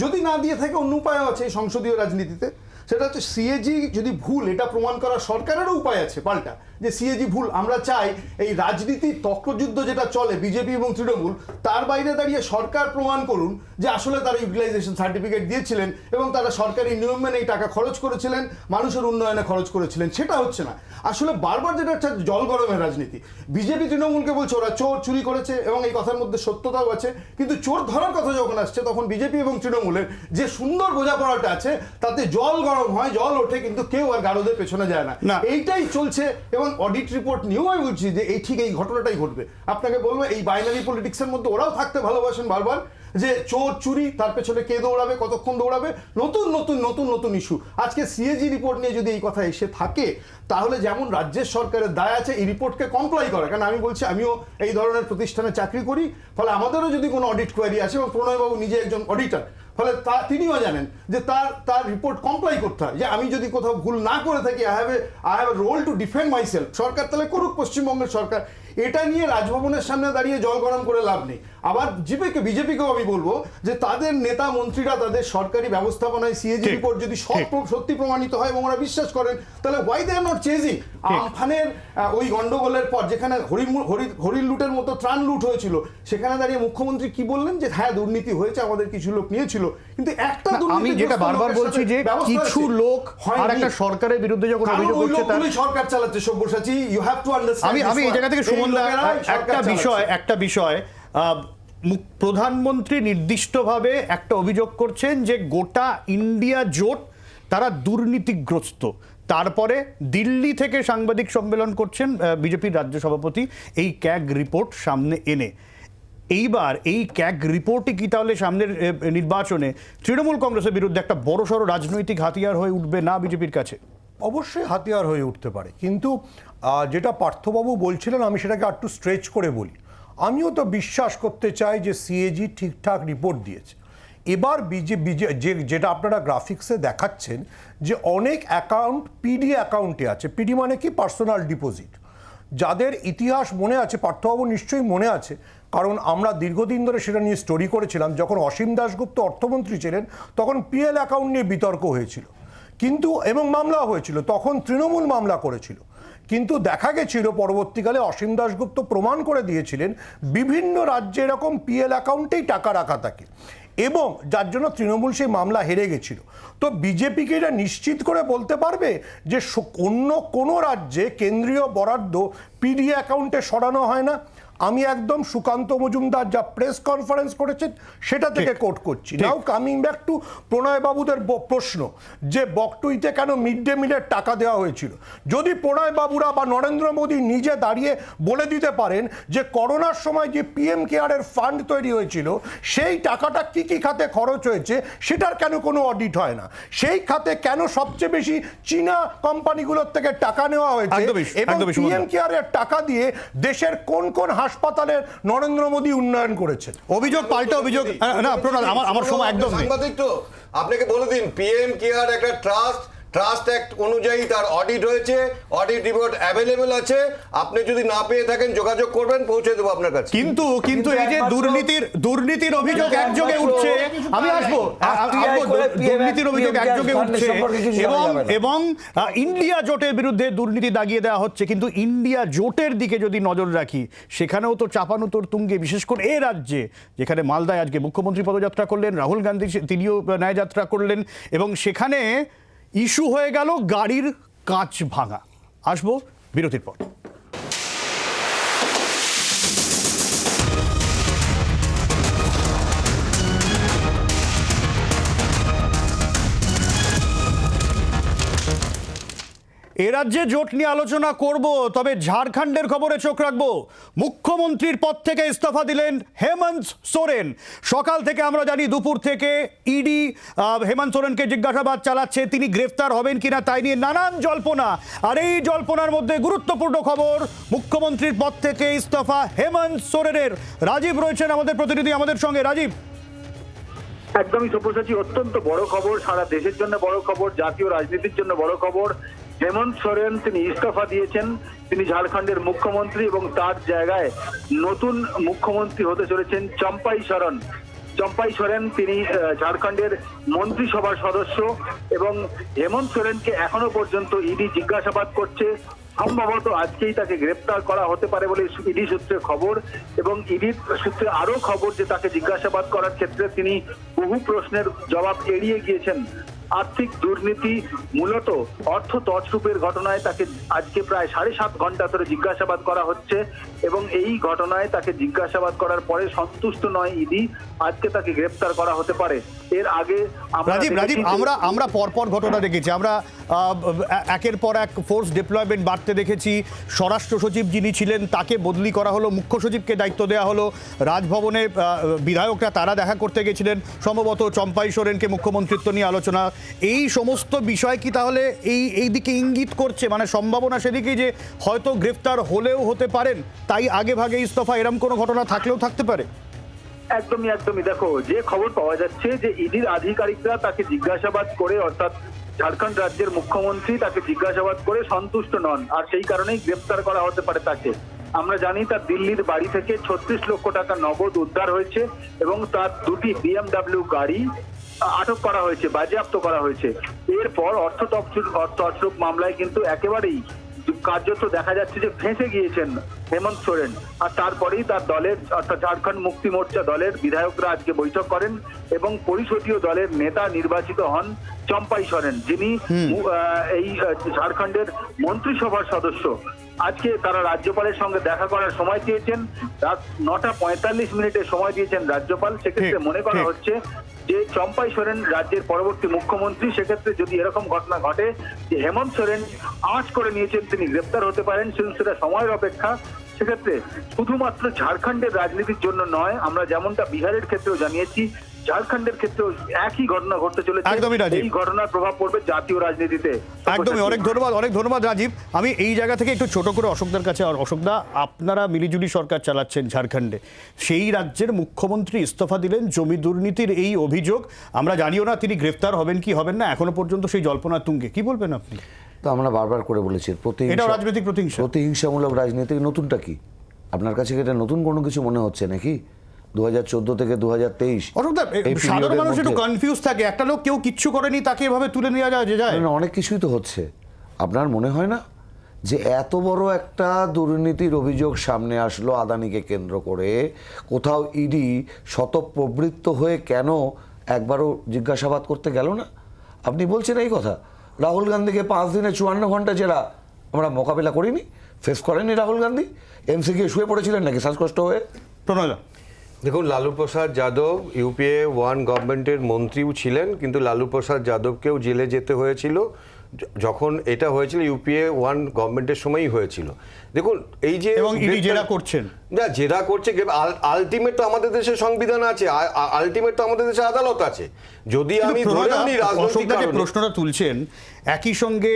যদি না দিয়ে থাকে, অন্য উপায় আছে এই সংসদীয় রাজনীতিতে, সেটা হচ্ছে সিএজি যদি ভুল, এটা প্রমাণ করার সরকারেরও উপায় আছে পাল্টা, যে সিএজি ভুল। আমরা চাই এই রাজনীতির তর্কযুদ্ধ যেটা চলে বিজেপি এবং তৃণমূল, তার বাইরে দাঁড়িয়ে সরকার প্রমাণ করুন যে আসলে তারা ইউটিলাইজেশন সার্টিফিকেট দিয়েছিলেন এবং তারা সরকারি নিয়ম মেনে এই টাকা খরচ করেছিলেন, মানুষের উন্নয়নে খরচ করেছিলেন। সেটা হচ্ছে না। আসলে বারবার যেটা হচ্ছে জল গরমের রাজনীতি। বিজেপি তৃণমূলকে বলছে ওরা চোর চুরি করেছে, এবং এই কথার মধ্যে সত্যতাও আছে, কিন্তু চোর ধরার কথা যখন আসছে, তখন বিজেপি এবং তৃণমূলের যে সুন্দর বোঝাপড়াটা আছে, তাতে জল গরম হয়, জল ওঠে, কিন্তু কেউ আর গারদের পেছনে যায় না। এইটাই চলছে। এবং অডিট রিপোর্ট নিয়েও আমি বলছি যে এই ঘটনাটাই ঘটবে। আপনাকে বলবো, এই বাইনারি পলিটিক্সের মধ্যে ওরাও থাকতে ভালোবাসেন বারবার, যে চোর চুরি, তার পেছনে কে দৌড়াবে, কতক্ষণ দৌড়াবে, নতুন নতুন নতুন নতুন ইস্যু। আজকে সিএজি রিপোর্ট নিয়ে যদি এই কথা এসে থাকে, তাহলে যেমন রাজ্যের সরকারের দায় আছে এই রিপোর্টকে কমপ্লাই করা। কারণ আমি বলছি, আমিও এই ধরনের প্রতিষ্ঠানে চাকরি করি, ফলে আমাদেরও যদি কোনো অডিট কোয়ারি আসে, এবং প্রণয়বাবু নিজে একজন অডিটর, ফলে তিনিও জানেন যে তার রিপোর্ট কমপ্লাই করতে হয়, যে আমি যদি কোথাও ভুল না করে থাকি, I have a role to defend myself. সরকার তাহলে করুক, পশ্চিমবঙ্গের সরকার। এটা নিয়ে রাজভবনের সামনে দাঁড়িয়ে জল গরম করে লাভ নেই। আবার বিজেপিকেও আমি বলবো যে তাদের নেতা মন্ত্রীরা তাদের সরকারি ব্যবস্থাপনায় সিএজি রিপোর্ট যদি সত্যি প্রমাণিত হয় এবং ওরা বিশ্বাস করেন, তাহলে why they are not chasing. আমফানের ওই গন্ডগোলের পর, যেখানে হরিণ লুটের মতো ত্রাণ লুট হয়েছিল, সেখানে দাঁড়িয়ে মুখ্যমন্ত্রী কি বললেন, যে হ্যাঁ দুর্নীতি হয়েছে, আমাদের কিছু লোক নিয়েছিল, কিন্তু একটা আমি যেটা বারবার বলছি, যে কিছু লোক আর একটা সরকারের বিরুদ্ধে যখন অভিযোগ করছে, তার সরকার চালাচ্ছে Sabyasachi, you have to understand. আমি এই জায়গা থেকে একটা বিষয় প্রধানমন্ত্রী নির্দিষ্টভাবে একটা অভিযোগ করছেন যে গোটা ইন্ডিয়া জোট তারা দুর্নীতিগ্রস্ত। তারপরে দিল্লি থেকে সাংবাদিক সম্মেলন করছেন বিজেপির রাজ্য সভাপতি, এই ক্যাগ রিপোর্ট সামনে এনে। এইবার এই ক্যাগ রিপোর্টই কি তাহলে সামনের নির্বাচনে তৃণমূল কংগ্রেসের বিরুদ্ধে একটা বড়সড় রাজনৈতিক হাতিয়ার হয়ে উঠবে না বিজেপির কাছে? অবশ্যই হাতিয়ার হয়ে উঠতে পারে, কিন্তু যেটা পার্থবাবু বলছিলেন, আমি সেটাকে একটু স্ট্রেচ করে বলি। আমিও তো বিশ্বাস করতে চাই যে সিএজি ঠিকঠাক রিপোর্ট দিয়েছে। এবার যেটা আপনারা গ্রাফিক্সে দেখাচ্ছেন, যে অনেক অ্যাকাউন্ট পিডি অ্যাকাউন্টে আছে। পিডি মানে কি? Personal deposit. যাদের ইতিহাস মনে আছে, পার্থবাবু নিশ্চয়ই মনে আছে, কারণ আমরা দীর্ঘদিন ধরে সেটা নিয়ে স্টোরি করেছিলাম। যখন অসীম দাশগুপ্ত অর্থমন্ত্রী ছিলেন, তখন পিএল অ্যাকাউন্ট নিয়ে বিতর্ক হয়েছিল, কিন্তু এবং মামলা হয়েছিল, তখন তৃণমূল মামলা করেছিল। কিন্তু দেখা গেছিল পরবর্তীকালে অসীম দাশগুপ্ত প্রমাণ করে দিয়েছিলেন বিভিন্ন রাজ্যে এরকম পিএল অ্যাকাউন্টেই টাকা রাখা থাকে, এবং যার জন্য তৃণমূল সেই মামলা হেরে গেছিল। তো বিজেপিকে এটা নিশ্চিত করে বলতে পারবে যে অন্য কোনো রাজ্যে কেন্দ্রীয় বরাদ্দ পিডি অ্যাকাউন্টে সরানো হয় না? আমি একদম সুকান্ত মজুমদার যা প্রেস কনফারেন্স করেছেন সেটা থেকে কোট করছি। নাও কামিং ব্যাক টু প্রণয় বাবুদের প্রশ্ন যে বকটুইতে কেন মিড ডে মিলের টাকা দেওয়া হয়েছিল, যদি প্রণয় বাবুরা বা নরেন্দ্র মোদী নিজে দাঁড়িয়ে বলে দিতে পারেন যে করোনার সময় যে পিএম কেয়ারের ফান্ড তৈরি হয়েছিল সেই টাকাটা কি কি খাতে খরচ হয়েছে সেটার কেন কোনো অডিট হয় না? সেই খাতে কেন সবচেয়ে বেশি চীনা কোম্পানিগুলোর থেকে টাকা নেওয়া হয়েছে এবং পিএম কেয়ারের টাকা দিয়ে দেশের কোন কোন হাসপাতালের নরেন্দ্র মোদী উন্নয়ন করেছেন? অভিযোগ পাল্টা অভিযোগ। না প্রণাল, আমার সময় একদম নেই। সাংবাদিক তো আপনাকে বলে দিন, পিএম কেয়ার একটা ট্রাস্ট অ্যাক্ট অনুযায়ী তার অডিট হয়েছে, অডিট রিপোর্ট অ্যাভেলেবল আছে, আপনি যদি না পেয়ে থাকেন যোগাযোগ করবেন, পৌঁছে দেবো আপনার কাছে। কিন্তু এই যে দুর্নীতির অভিযোগ একযোগে উঠছে, আমি আসবো দুর্নীতির অভিযোগ একযোগে উঠছে এবং ইন্ডিয়া জোটের বিরুদ্ধে দুর্নীতি দাগিয়ে দেওয়া হচ্ছে, কিন্তু ইন্ডিয়া জোটের দিকে যদি নজর রাখি সেখানেও তো চাপানুতোর তুঙ্গে, বিশেষ করে এ রাজ্যে যেখানে মালদায় আজকে মুখ্যমন্ত্রী পদযাত্রা করলেন, রাহুল গান্ধী তিনিও ন্যায়যাত্রা করলেন এবং সেখানে ইস্যু হয়ে গেল গাড়ির কাঁচ ভাঙা। আসবো বিরতির পর। এ রাজ্যে জোট নিয়ে আলোচনা করব, তবে ঝাড়খণ্ডের খবরে চোখ রাখবো। মুখ্যমন্ত্রীর পদ থেকে ইস্তফা দিলেন হেমন্ত সোরেন। সকাল থেকে আমরা জানি দুপুর থেকে ইডি হেমন্ত সোরেনকে জিজ্ঞাসাবাদ চালাচ্ছে, তিনি গ্রেফতার হবেন কিনা তাই নিয়ে নানান জল্পনা। আর এই জল্পনার মধ্যে গুরুত্বপূর্ণ খবর, মুখ্যমন্ত্রীর পদ থেকে ইস্তফা হেমন্ত সোরেনের। রাজীব রয়েছেন আমাদের প্রতিনিধি আমাদের সঙ্গে। রাজীব, একদমই সব্যসাচী, অত্যন্ত বড় খবর, সারা দেশের জন্য বড় খবর, জাতীয় রাজনীতির জন্য বড় খবর। হেমন্ত সোরেন তিনি ইস্তফা দিয়েছেন, তিনি ঝাড়খণ্ডের মুখ্যমন্ত্রী এবং তার জায়গায় নতুন মুখ্যমন্ত্রী হতে চলেছেন চম্পাই সোরেন। তিনি ঝাড়খণ্ডের মন্ত্রিসভার সদস্য এবং হেমন্ত সোরেনকে এখনো পর্যন্ত ইডি জিজ্ঞাসাবাদ করছে। সম্ভবত আজকেই তাকে গ্রেপ্তার করা হতে পারে বলে ইডি সূত্রে খবর, এবং ইডির সূত্রে আরো খবর যে তাকে জিজ্ঞাসাবাদ করার ক্ষেত্রে তিনি বহু প্রশ্নের জবাব এড়িয়ে গিয়েছেন। আর্থিক দুর্নীতি, মূলত অর্থ তছরূপের ঘটনায় তাকে আজকে প্রায় 7.5 ঘন্টা ধরে জিজ্ঞাসাবাদ করা হচ্ছে এবং এই ঘটনায় তাকে জিজ্ঞাসাবাদ করার পরে সন্তুষ্ট নয় ইডি, আজকে তাকে গ্রেপ্তার করা হতে পারে। এর আগে রাজীব আমরা পরপর ঘটনা দেখেছি, আমরা একের পর এক ফোর্স ডিপ্লয়মেন্ট বাড়তে দেখেছি। স্বরাষ্ট্র সচিব যিনি ছিলেন তাকে বদলি করা হলো, মুখ্য সচিবকে দায়িত্ব দেওয়া হলো। রাজভবনে বিধায়করা তারা দেখা করতে গেছিলেন, সম্ভবত চম্পাই সোরেনকে মুখ্যমন্ত্রিত্ব নিয়ে আলোচনা। এই সমস্ত বিষয় কি তাহলে এই দিকে ইঙ্গিত করছে, মানে সম্ভাবনা সেদিকেই যে হয়তো গ্রেফতার হলেও হতে পারেন, তাই আগে ভাগে ইস্তফা, এরম কোনো ঘটনা থাকলেও থাকতে পারে? একদমই দেখো, যে খবর পাওয়া যাচ্ছে যে ইডির আধিকারিকরা তাকে জিজ্ঞাসাবাদ করে, অর্থাৎ ঝাড়খণ্ড রাজ্যের মুখ্যমন্ত্রী তাকে জিজ্ঞাসাবাদ করে সন্তুষ্ট নন, আর সেই কারণেই গ্রেপ্তার করা হতে পারে তাকে। আমরা জানি তার দিল্লির বাড়ি থেকে 36 লক্ষ টাকা নগদ উদ্ধার হয়েছে এবং তার 2টি BMW গাড়ি আটক করা হয়েছে, বাজেয়াপ্ত করা হয়েছে। এরপর অর্থ তছরূপ মামলায় কিন্তু একেবারেই কার্যত দেখা যাচ্ছে যে ফেঁসে গিয়েছেন হেমন্ত সোরেন। আর তারপরেই তার দলের, অর্থাৎ ঝাড়খণ্ড মুক্তি মোর্চা দলের বিধায়করা আজকে বৈঠক করেন এবং পরিষদীয় দলের নেতা নির্বাচিত হন চম্পাই সোরেন, যিনি এই ঝাড়খণ্ডের মন্ত্রিসভার সদস্য। আজকে তারা রাজ্যপালের সঙ্গে দেখা করার সময় চেয়েছেন, রাত 9:45 সময় দিয়েছেন রাজ্যপাল। সেক্ষেত্রে মনে করা হচ্ছে যে চম্পাই সোরেন রাজ্যের পরবর্তী মুখ্যমন্ত্রী। সেক্ষেত্রে যদি এরকম ঘটনা ঘটে যে হেমন্ত সোরেন আঁচ করে নিয়েছেন তিনি গ্রেপ্তার হতে পারেন, সেটা সময়ের অপেক্ষা। সেক্ষেত্রে শুধুমাত্র ঝাড়খণ্ডের রাজনীতির জন্য নয়, আমরা যেমনটা বিহারের ক্ষেত্রেও জানিয়েছি, ঝাড়খণ্ডের ক্ষেত্রেও একই ঘটনা ঘটতে চলেছে। এই ঘটনার প্রভাব পড়বে জাতীয় রাজনীতিতে। একদমই, অনেক ধন্যবাদ রাজীব। আমি এই জায়গা থেকে একটু ছোট করে অশোকদার কাছে, আর অশোকদা, আপনারা মিলিজুলি সরকার চালাচ্ছেন ঝাড়খণ্ডে, সেই রাজ্যের মুখ্যমন্ত্রী ইস্তফা দিলেন জমি দুর্নীতির এই অভিযোগ। আমরা জানিও না তিনি গ্রেফতার হবেন কি হবেন না, এখনো পর্যন্ত সেই জল্পনা তুঙ্গে। কি বলবেন আপনি? তো আমরা বারবার করে বলেছি রাজনৈতিক প্রতিহিংসামূলক রাজনীতি। নতুনটা কি আপনার কাছে? এটা নতুন কোনো কিছু মনে হচ্ছে নাকি? 2014 থেকে 2023 সাধারণ মানুষ একটু কনফিউজ থাকে, একটা লোক কেউ কিচ্ছু করেনি তাকে এভাবে তুলে নেওয়া যায়? অনেক কিছুই তো হচ্ছে। আপনার মনে হয় না যে এত বড় একটা দুর্নীতির অভিযোগ সামনে আসলো আদানিকে কেন্দ্র করে, কোথাও ইডি শতপ্রবৃত্ত হয়ে কেন একবারও জিজ্ঞাসাবাদ করতে গেল না? আপনি বলছেন এই কথা? রাহুল গান্ধীকে 5 দিনে 54 ঘন্টা জেরা আমরা মোকাবিলা করিনি, ফেস করেনি রাহুল গান্ধী? এমসিকে শুয়ে পড়েছিলেন নাকি শ্বাসকষ্ট হয়ে? প্রণয়দা, দেখুন, লালু প্রসাদ যাদব ইউপিএ 1 গভর্নমেন্টের মন্ত্রীও ছিলেন, কিন্তু লালু প্রসাদ যাদবকেও জেলে যেতে হয়েছিল যখন এটা হয়েছিল ইউপিএ 1 গভর্নমেন্টের সময়ই হয়েছিল। দেখুন, এই যে এবং ইডি জেরা করছেন, না জেরা করছে, আলটিমেট তো আমাদের দেশে সংবিধান আছে, আলটিমেট তো আমাদের দেশে আদালত আছে। যদি আমি ধরেও নিই রাজনৈতিক কারণে প্রশ্নটা তুলছেন, একই সঙ্গে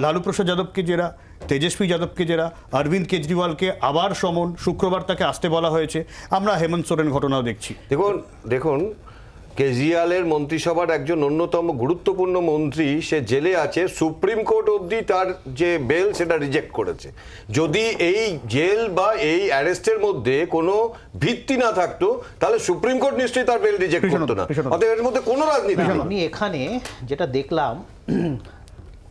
লালু প্রসাদ যাদবকে জেরা, তেজস্বী যাদবকে জেরা, অরবিন্দ কেজরিওয়ালকে আবার সমন, শুক্রবার তাকে আসতে বলা হয়েছে। আমরা হেমন্ত সোরেন ঘটনাও দেখছি। দেখুন কেজরিওয়ালের মন্ত্রিসভার একজন অন্যতম গুরুত্বপূর্ণ মন্ত্রী, সে জেলে আছে, সুপ্রিম কোর্ট অবধি তার যে বেল সেটা রিজেক্ট করেছে। যদি এই জেল বা এই অ্যারেস্টের মধ্যে কোনো ভিত্তি না থাকতো তাহলে সুপ্রিম কোর্ট নিশ্চয়ই তার বেল রিজেক্ট করতো না। অতএব এর মধ্যে কোনো রাজনীতি নেই। আমি এখানে যেটা দেখলাম,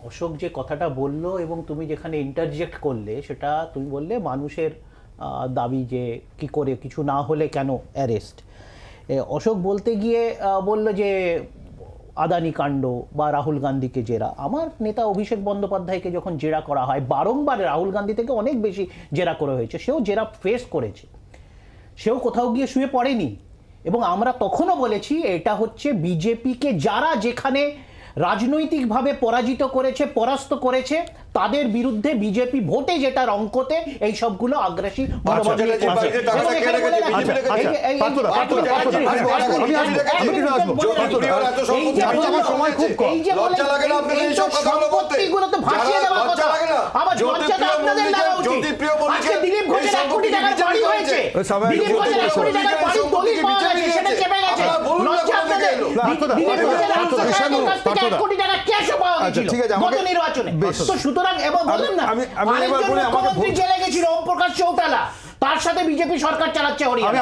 অশোক যে কথাটা বললো এবং তুমি যেখানে ইন্টারজেক্ট করলে, সেটা তুমি বললে মানুষের দাবি যে কি করে কিছু না হলে কেন অ্যারেস্ট। অশোক বলতে গিয়ে বলল যে আদানি কাণ্ড বা রাহুল গান্ধীকে জেরা। আমার নেতা অভিষেক বন্দ্যোপাধ্যায়কে যখন জেরা করা হয়, বারংবার রাহুল গান্ধী থেকে অনেক বেশি জেরা করা হয়েছে, সেও জেরা ফেস করেছে, সেও কোথাও গিয়ে শুয়ে পড়েনি। এবং আমরা তখনও বলেছি এটা হচ্ছে বিজেপিকে যারা যেখানে রাজনৈতিকভাবে পরাজিত করেছে, পরাস্ত করেছে, তাদের বিরুদ্ধে বিজেপি ভোটে যেটার অঙ্কতে এই সবগুলো আগ্রাসী মনোভাব নিয়ে করছে। সম্পত্তিগুলো তো ভাসিয়ে দেওয়ার কথা, আবার লজ্জাটা আপনাদের লাগা উচিত। আজকে দিলীপ ঘোষের 1 কোটি টাকার বাড়ি হয়েছে, দিলীপ ঘোষের 1 কোটি টাকার বাড়ির দলিল পাওয়া গেছে, সেটা চেপে গেছে। লজ্জা আপনাদের। দিলীপ ঘোষের 1 কোটি টাকা ক্যাশও পাওয়া গেছিল গত নির্বাচনে। তো সুতরাং এবার বলেন না, আরেকজন মুখ্যমন্ত্রী জেলে গেছিল, ওম প্রকাশ চৌটালা, তার সাথে বিজেপি সরকার চালাচ্ছে হরিয়ানা।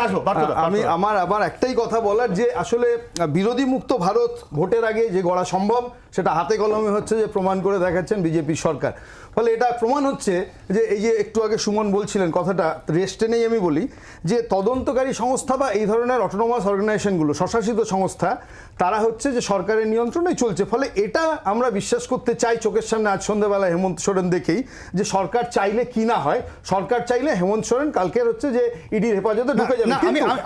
আমি আমার আবার একটাই কথা বলার, যে আসলে বিরোধী মুক্ত ভারত ভোটের আগে যে গড়া সম্ভব সেটা হাতে কলমে হচ্ছে যে প্রমাণ করে দেখাচ্ছেন বিজেপি সরকার। ফলে এটা প্রমাণ হচ্ছে যে এই যে একটু আগে সুমন বলছিলেন কথাটা রেস্টে নেই, আমি বলি যে তদন্তকারী সংস্থা বা এই ধরনের অটোনোমাস অর্গানাইজেশনগুলো, স্বশাসিত সংস্থা, তারা হচ্ছে যে সরকারের নিয়ন্ত্রণেই চলছে। ফলে এটা আমরা বিশ্বাস করতে চাই চোখের সামনে আজ সন্ধ্যাবেলা হেমন্ত সোরেন দেখেই, যে সরকার চাইলে কি না হয়। সরকার চাইলে হেমন্ত সোরেন কালকের হচ্ছে যে ইডির হেফাজতে ঢুকে যাবে।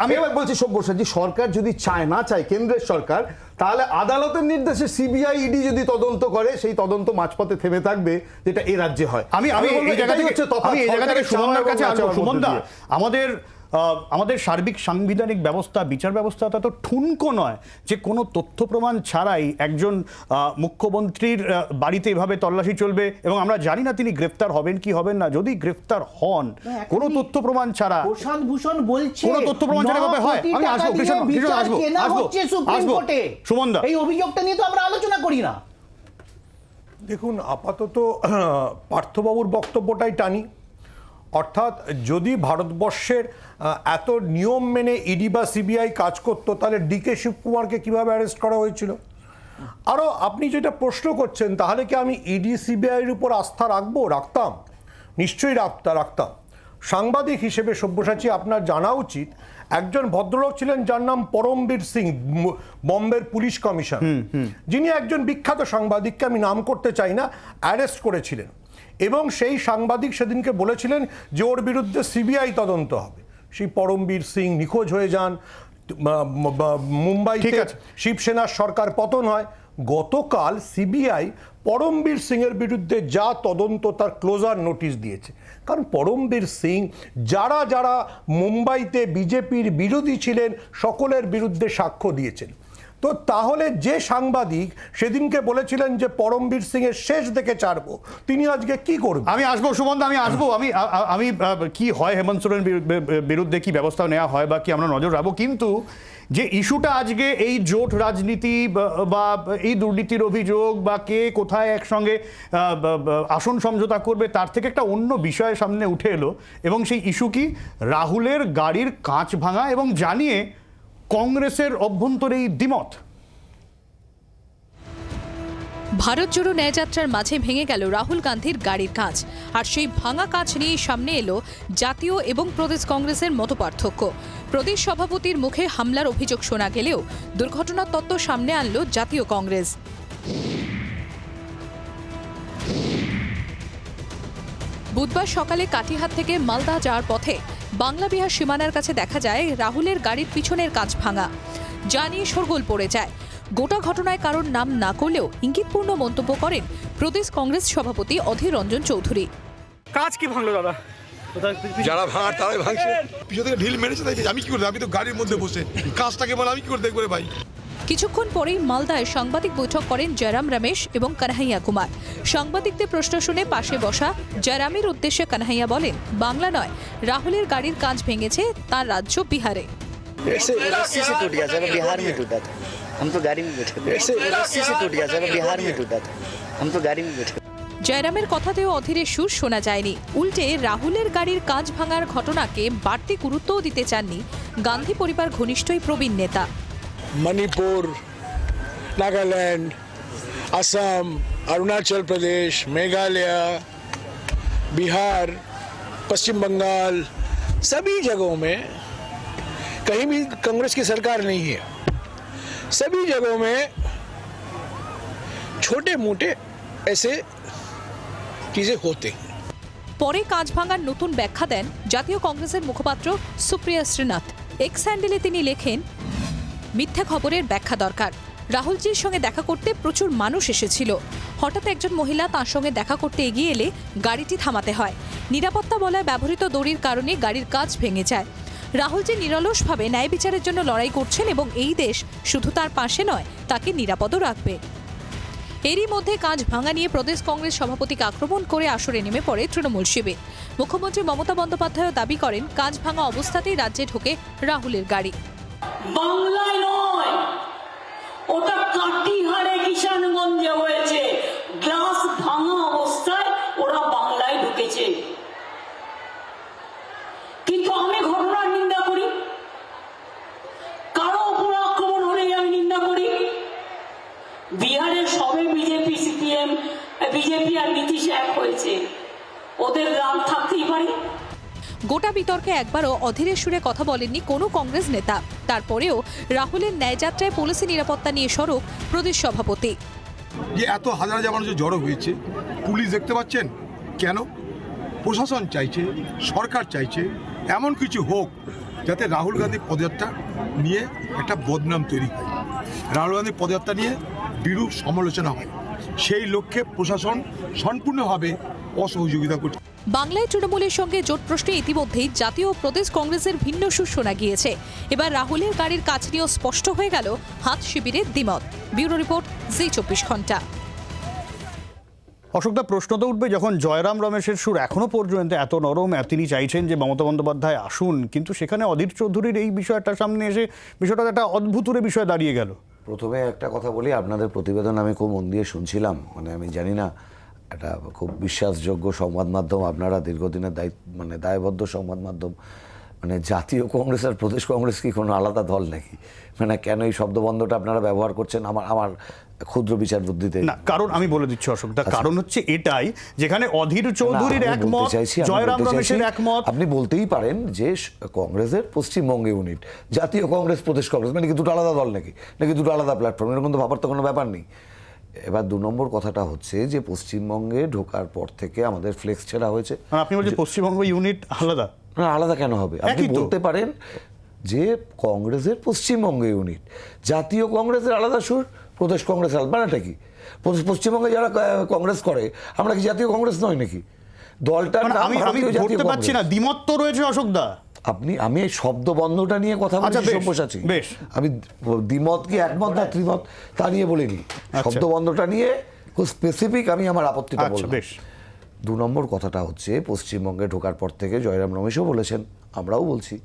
আমি এবার বলছি সব্যসাচী, সরকার যদি চায়, না চায় কেন্দ্রের সরকার, তাহলে আদালতের নির্দেশে সিবিআই ইডি যদি তদন্ত করে, সেই তদন্ত মাঝপথে থেমে থাকবে, যেটা এই রাজ্যে হয়। আমি এই জায়গা থেকে সুমনদার কাছে আসবো। সুমনদা, আমাদের সার্বিক সাংবিধানিক ব্যবস্থা, বিচার ব্যবস্থা তো ঠুনকো নয় যে কোনো তথ্য প্রমাণ ছাড়াই একজন মুখ্যমন্ত্রীর বাড়িতে এভাবে তল্লাশি চলবে, এবং আমরা জানি না তিনি গ্রেফতার হবেন কি হবেন না। যদি গ্রেফতার হন কোনো তথ্য প্রমাণ ছাড়া, প্রশান্ত ভূষণ বলছে কোনো তথ্য প্রমাণ ছাড়া এভাবে হয়। আমি আসবো সুমনদা, এই অভিযোগটা নিয়ে তো আমরা আলোচনা করি না। দেখুন, আপাতত পার্থবাবুর বক্তব্যটাই টানি। অর্থাৎ যদি ভারতবর্ষের এত নিয়ম মেনে ইডি বা সিবিআই কাজ করতো, তাহলে ডিকে শিবকুমারকে কীভাবে অ্যারেস্ট করা হয়েছিল? আরও আপনি যেটা প্রশ্ন করছেন, তাহলে কি আমি ইডি সিবিআইয়ের উপর আস্থা রাখতাম? নিশ্চয়ই রাখতাম। সাংবাদিক হিসেবে সব্যসাচী আপনার জানা উচিত, একজন ভদ্রলোক ছিলেন যার নাম পরমবীর সিং, বম্বের পুলিশ কমিশনার, যিনি একজন বিখ্যাত সাংবাদিককে, আমি নাম করতে চাই না, অ্যারেস্ট করেছিলেন। এবং সেই সাংবাদিক সেদিনকে বলেছিলেন যে ওর বিরুদ্ধে সিবিআই তদন্ত হবে। সেই পরমবীর সিং নিখোঁজ হয়ে যান, মুম্বাইতে শিবসেনার সরকার পতন হয়। গতকাল সিবিআই পরমবীর সিংয়ের বিরুদ্ধে যা তদন্ত তার ক্লোজার নোটিশ দিয়েছে। কারণ পরমবীর সিং যারা যারা মুম্বাইতে বিজেপির বিরোধী ছিলেন সকলের বিরুদ্ধে সাক্ষ্য দিয়েছেন। তো তাহলে যে সাংবাদিক সেদিনকে বলেছিলেন যে পরমবীর সিংয়ের শেষ দেখে ছাড়বো, তিনি আজকে কি করবেন? আমি আসবো সুমনদা, আমি কি হয় হেমন্ত সোরেন বিরুদ্ধে কি ব্যবস্থা নেওয়া হয় বা কি আমরা নজর রাখবো। কিন্তু যে ইস্যুটা আজকে এই জোট রাজনীতি বা এই দুর্নীতির অভিযোগ বা কে কোথায় একসঙ্গে আসন সমঝোতা করবে, তার থেকে একটা অন্য বিষয়ের সামনে উঠে এলো। এবং সেই ইস্যু কি, রাহুলের গাড়ির কাঁচ ভাঙা, এবং জানিয়ে কংগ্রেসের অভ্যন্তরেই দ্বিমত। ভারত জোড়ো ন্যায়যাত্রার মাঝে ভেঙে গেল রাহুল গান্ধীর গাড়ির কাঁচ, আর সেই ভাঙা কাঁচ নিয়েই সামনে এলো জাতীয় এবং প্রদেশ কংগ্রেসের মতপার্থক্য। প্রদেশ সভাপতির মুখে হামলার অভিযোগ শোনা গেলেও দুর্ঘটনার তত্ত্ব সামনে আনলো জাতীয় কংগ্রেস। বুধবার সকালে কাটিহাট থেকে মালদা যাওয়ার পথে বাংলা বিহার সীমানার কাছে দেখা যায় রাহুলের গাড়ির পিছনের কাঁচ ভাঙা, যা নিয়ে শোরগোল পড়ে যায়। গোটা ঘটনায় কারোর নাম না করলেও ইঙ্গিতপূর্ণ মন্তব্য করেন প্রদেশ কংগ্রেস সভাপতি অধীর রঞ্জন চৌধুরী। কাজ কি ভাঙলো দাদা? যারা ভাঙার তারাই ভাঙছে, পিছন থেকে ঢিল মেরেছে তাই আমি কি করবো? আমি তো গাড়ির মধ্যে বসে কাজটাকে বলে আমি কি করে দেখবো রে ভাই। কিছুক্ষণ পরেই মালদায় সাংবাদিক বৈঠক করেন জয়রাম রমেশ এবং কানহাইয়া কুমার। সাংবাদিকদের প্রশ্ন শুনে পাশে বসা জয়রামের উদ্দেশ্যে কানহাইয়া বলেন, বাংলা নয়, রাহুলের গাড়ির কাঁচ ভেঙেছে তার রাজ্য বিহারে। ऐसे रस्सी से टूट गया, चलो बिहार में टूटा था, हम तो गाड़ी में बैठे थे। ऐसे रस्सी से टूट गया, चलो बिहार में टूटा था, हम तो गाड़ी में बैठे। জয়রামের কথাতেও অধীরের সুর শোনা যায়নি। উল্টে রাহুলের গাড়ির কাঁচ ভাঙার ঘটনাকে বাড়তি গুরুত্বও দিতে চাননি গান্ধী পরিবার ঘনিষ্ঠই প্রবীণ নেতা। मणिपुर, नागालैंड, असम, अरुणाचल प्रदेश, मेघालय, बिहार, पश्चिम बंगाल, सभी जगहों में कहीं भी कांग्रेस की सरकार नहीं है। सभी जगहों में छोटे मोटे ऐसे चीजें होते हैं। পরে কাঁচ ভাঙার নতুন ব্যাখ্যা দেন জাতীয় কংগ্রেসের মুখপাত্র সুপ্রিয়া শ্রীনাথ। এক্স হ্যান্ডেলে তিনি লেখেন, মিথ্যা খবরের ব্যাখ্যা দরকার। রাহুলজির সঙ্গে দেখা করতে প্রচুর মানুষ এসেছিল। হঠাৎ একজন মহিলা তার সঙ্গে দেখা করতে এগিয়ে এলে গাড়িটি থামাতে হয়। নিরাপত্তা বলয়ে ব্যবহৃত দড়ির কারণে গাড়ির কাঁচ ভেঙে যায়। রাহুলজি নিরলসভাবে ন্যায় বিচারের জন্য লড়াই করছেন এবং এই দেশ শুধু তার পাশে নয়, তাকে নিরাপদও রাখবে। এরই মধ্যে কাঁচ ভাঙা নিয়ে প্রদেশ কংগ্রেস সভাপতিকে আক্রমণ করে আসরে নেমে পড়ে তৃণমূল শিবির। মুখ্যমন্ত্রী মমতা বন্দ্যোপাধ্যায় দাবি করেন, কাঁচ ভাঙা অবস্থাতেই রাজ্যে ঢোকে রাহুলের গাড়ি। বাংলায় নয়, ওটা কাটিহারে কিষানগঞ্জে হয়েছে। গ্লাস ভাঙা অবস্থায় ওরা বাংলায় ঢুকেছে। কিন্তু আমি ঘটনার নিন্দা করি, কারো উপর আক্রমণ হলেই আমি নিন্দা করি। বিহারের সবে বিজেপি, সিপিএম, বিজেপি আর নীতিশ এক হয়েছে, ওদের রাগ থাকতেই পারে। গোটা বিতর্কে একবারও অধীরের সুরে কথা বলেননি কোনো কংগ্রেস নেতা। তারপরেও রাহুলের ন্যায়যাত্রায় পুলিশি নিরাপত্তা নিয়ে সরব প্রদেশ সভাপতি। যে এত হাজার হাজার মানুষ জড়ো হয়েছে, পুলিশ দেখতে পাচ্ছেন কেন? প্রশাসন চাইছে, সরকার চাইছে এমন কিছু হোক যাতে রাহুল গান্ধী পদযাত্রা নিয়ে একটা বদনাম তৈরি হয়, রাহুল গান্ধী পদযাত্রা নিয়ে বিরূপ সমালোচনা হয়। সেই লক্ষ্যে প্রশাসন সম্পূর্ণভাবে অসহযোগিতা করছে। বাংলায় তৃণমূলের সঙ্গে জোট প্রশ্নে ইতিমধ্যেই জাতীয় প্রদেশ কংগ্রেসের ভিন্ন সুর শোনা গিয়েছে। এবার রাহুলের গাড়ির কাছ নিয়েও স্পষ্ট হয়ে গেল হাত শিবিরের দ্বিমত। ব্যুরো রিপোর্ট, জি24 ঘন্টা। অশোকদা, প্রশ্ন তো উঠবে, যখন জয়রাম রমেশের সুর এখনো পর্যন্ত এত নরম, তিনি চাইছেন যে মমতা বন্দ্যোপাধ্যায় আসুন, কিন্তু সেখানে অধীর চৌধুরীর এই বিষয়টা সামনে এসে বিষয়টা একটা অদ্ভুতুরে বিষয় দাঁড়িয়ে গেল। প্রথমে একটা কথা বলি, আপনাদের প্রতিবেদন আমি খুব মন দিয়ে শুনছিলাম। মানে আমি জানি না, একটা খুব বিশ্বাসযোগ্য সংবাদ মাধ্যম আপনারা, দীর্ঘদিনের দায়বদ্ধ সংবাদ মাধ্যম। মানে জাতীয় কংগ্রেস আর প্রদেশ কংগ্রেস কি কোনো আলাদা দল নাকি? মানে কেন এই শব্দবন্ধটা আপনারা ব্যবহার করছেন আমার ক্ষুদ্র বিচার বুদ্ধিতে? না, কারণ আমি বলে দিচ্ছি অশোকদা, কারণ হচ্ছে এটাই, যেখানে অধীর চৌধুরীর একমত, জয়রাম রমেশের একমত। আপনি বলতেই পারেন যে কংগ্রেসের পশ্চিমবঙ্গে ইউনিট, জাতীয় কংগ্রেস, প্রদেশ কংগ্রেস, মানে কি দুটো আলাদা দল নাকি দুটো আলাদা প্ল্যাটফর্ম? এরকম তো ভাবার তো কোনো ব্যাপার নেই। এবার 2 নম্বর কথাটা হচ্ছে যে পশ্চিমবঙ্গে ঢোকার পর থেকে আমাদের ফ্লেক্স ছেড়া হয়েছে। আপনি বলছেন পশ্চিমবঙ্গ ইউনিট আলাদা? না, আলাদা কেন হবে? আপনি বলতে পারেন যে কংগ্রেসের পশ্চিমবঙ্গে ইউনিট, জাতীয় কংগ্রেসের আলাদা সুর, প্রদেশ কংগ্রেস আলাদা। মানেটা কি? পশ্চিমবঙ্গে যারা কংগ্রেস করে, আমরা কি জাতীয় কংগ্রেস নয় নাকি? দলটা আমি ধরতে পারছি না, দ্বিমত তো রয়েছে অশোকদা। আমি এই শব্দ বন্ধটা নিয়ে কথা বলছি, বসাচ্ছি। আমি দ্বিমত কি একমত না ত্রিমত তা নিয়ে বলিনি, শব্দ বন্ধটা নিয়ে খুব স্পেসিফিক আমি আমার আপত্তিটা বললাম। 2 নম্বর কথাটা হচ্ছে, পশ্চিমবঙ্গে ঢোকার পর থেকে জয়রাম রমেশও বলেছেন, আমরাও বলছি,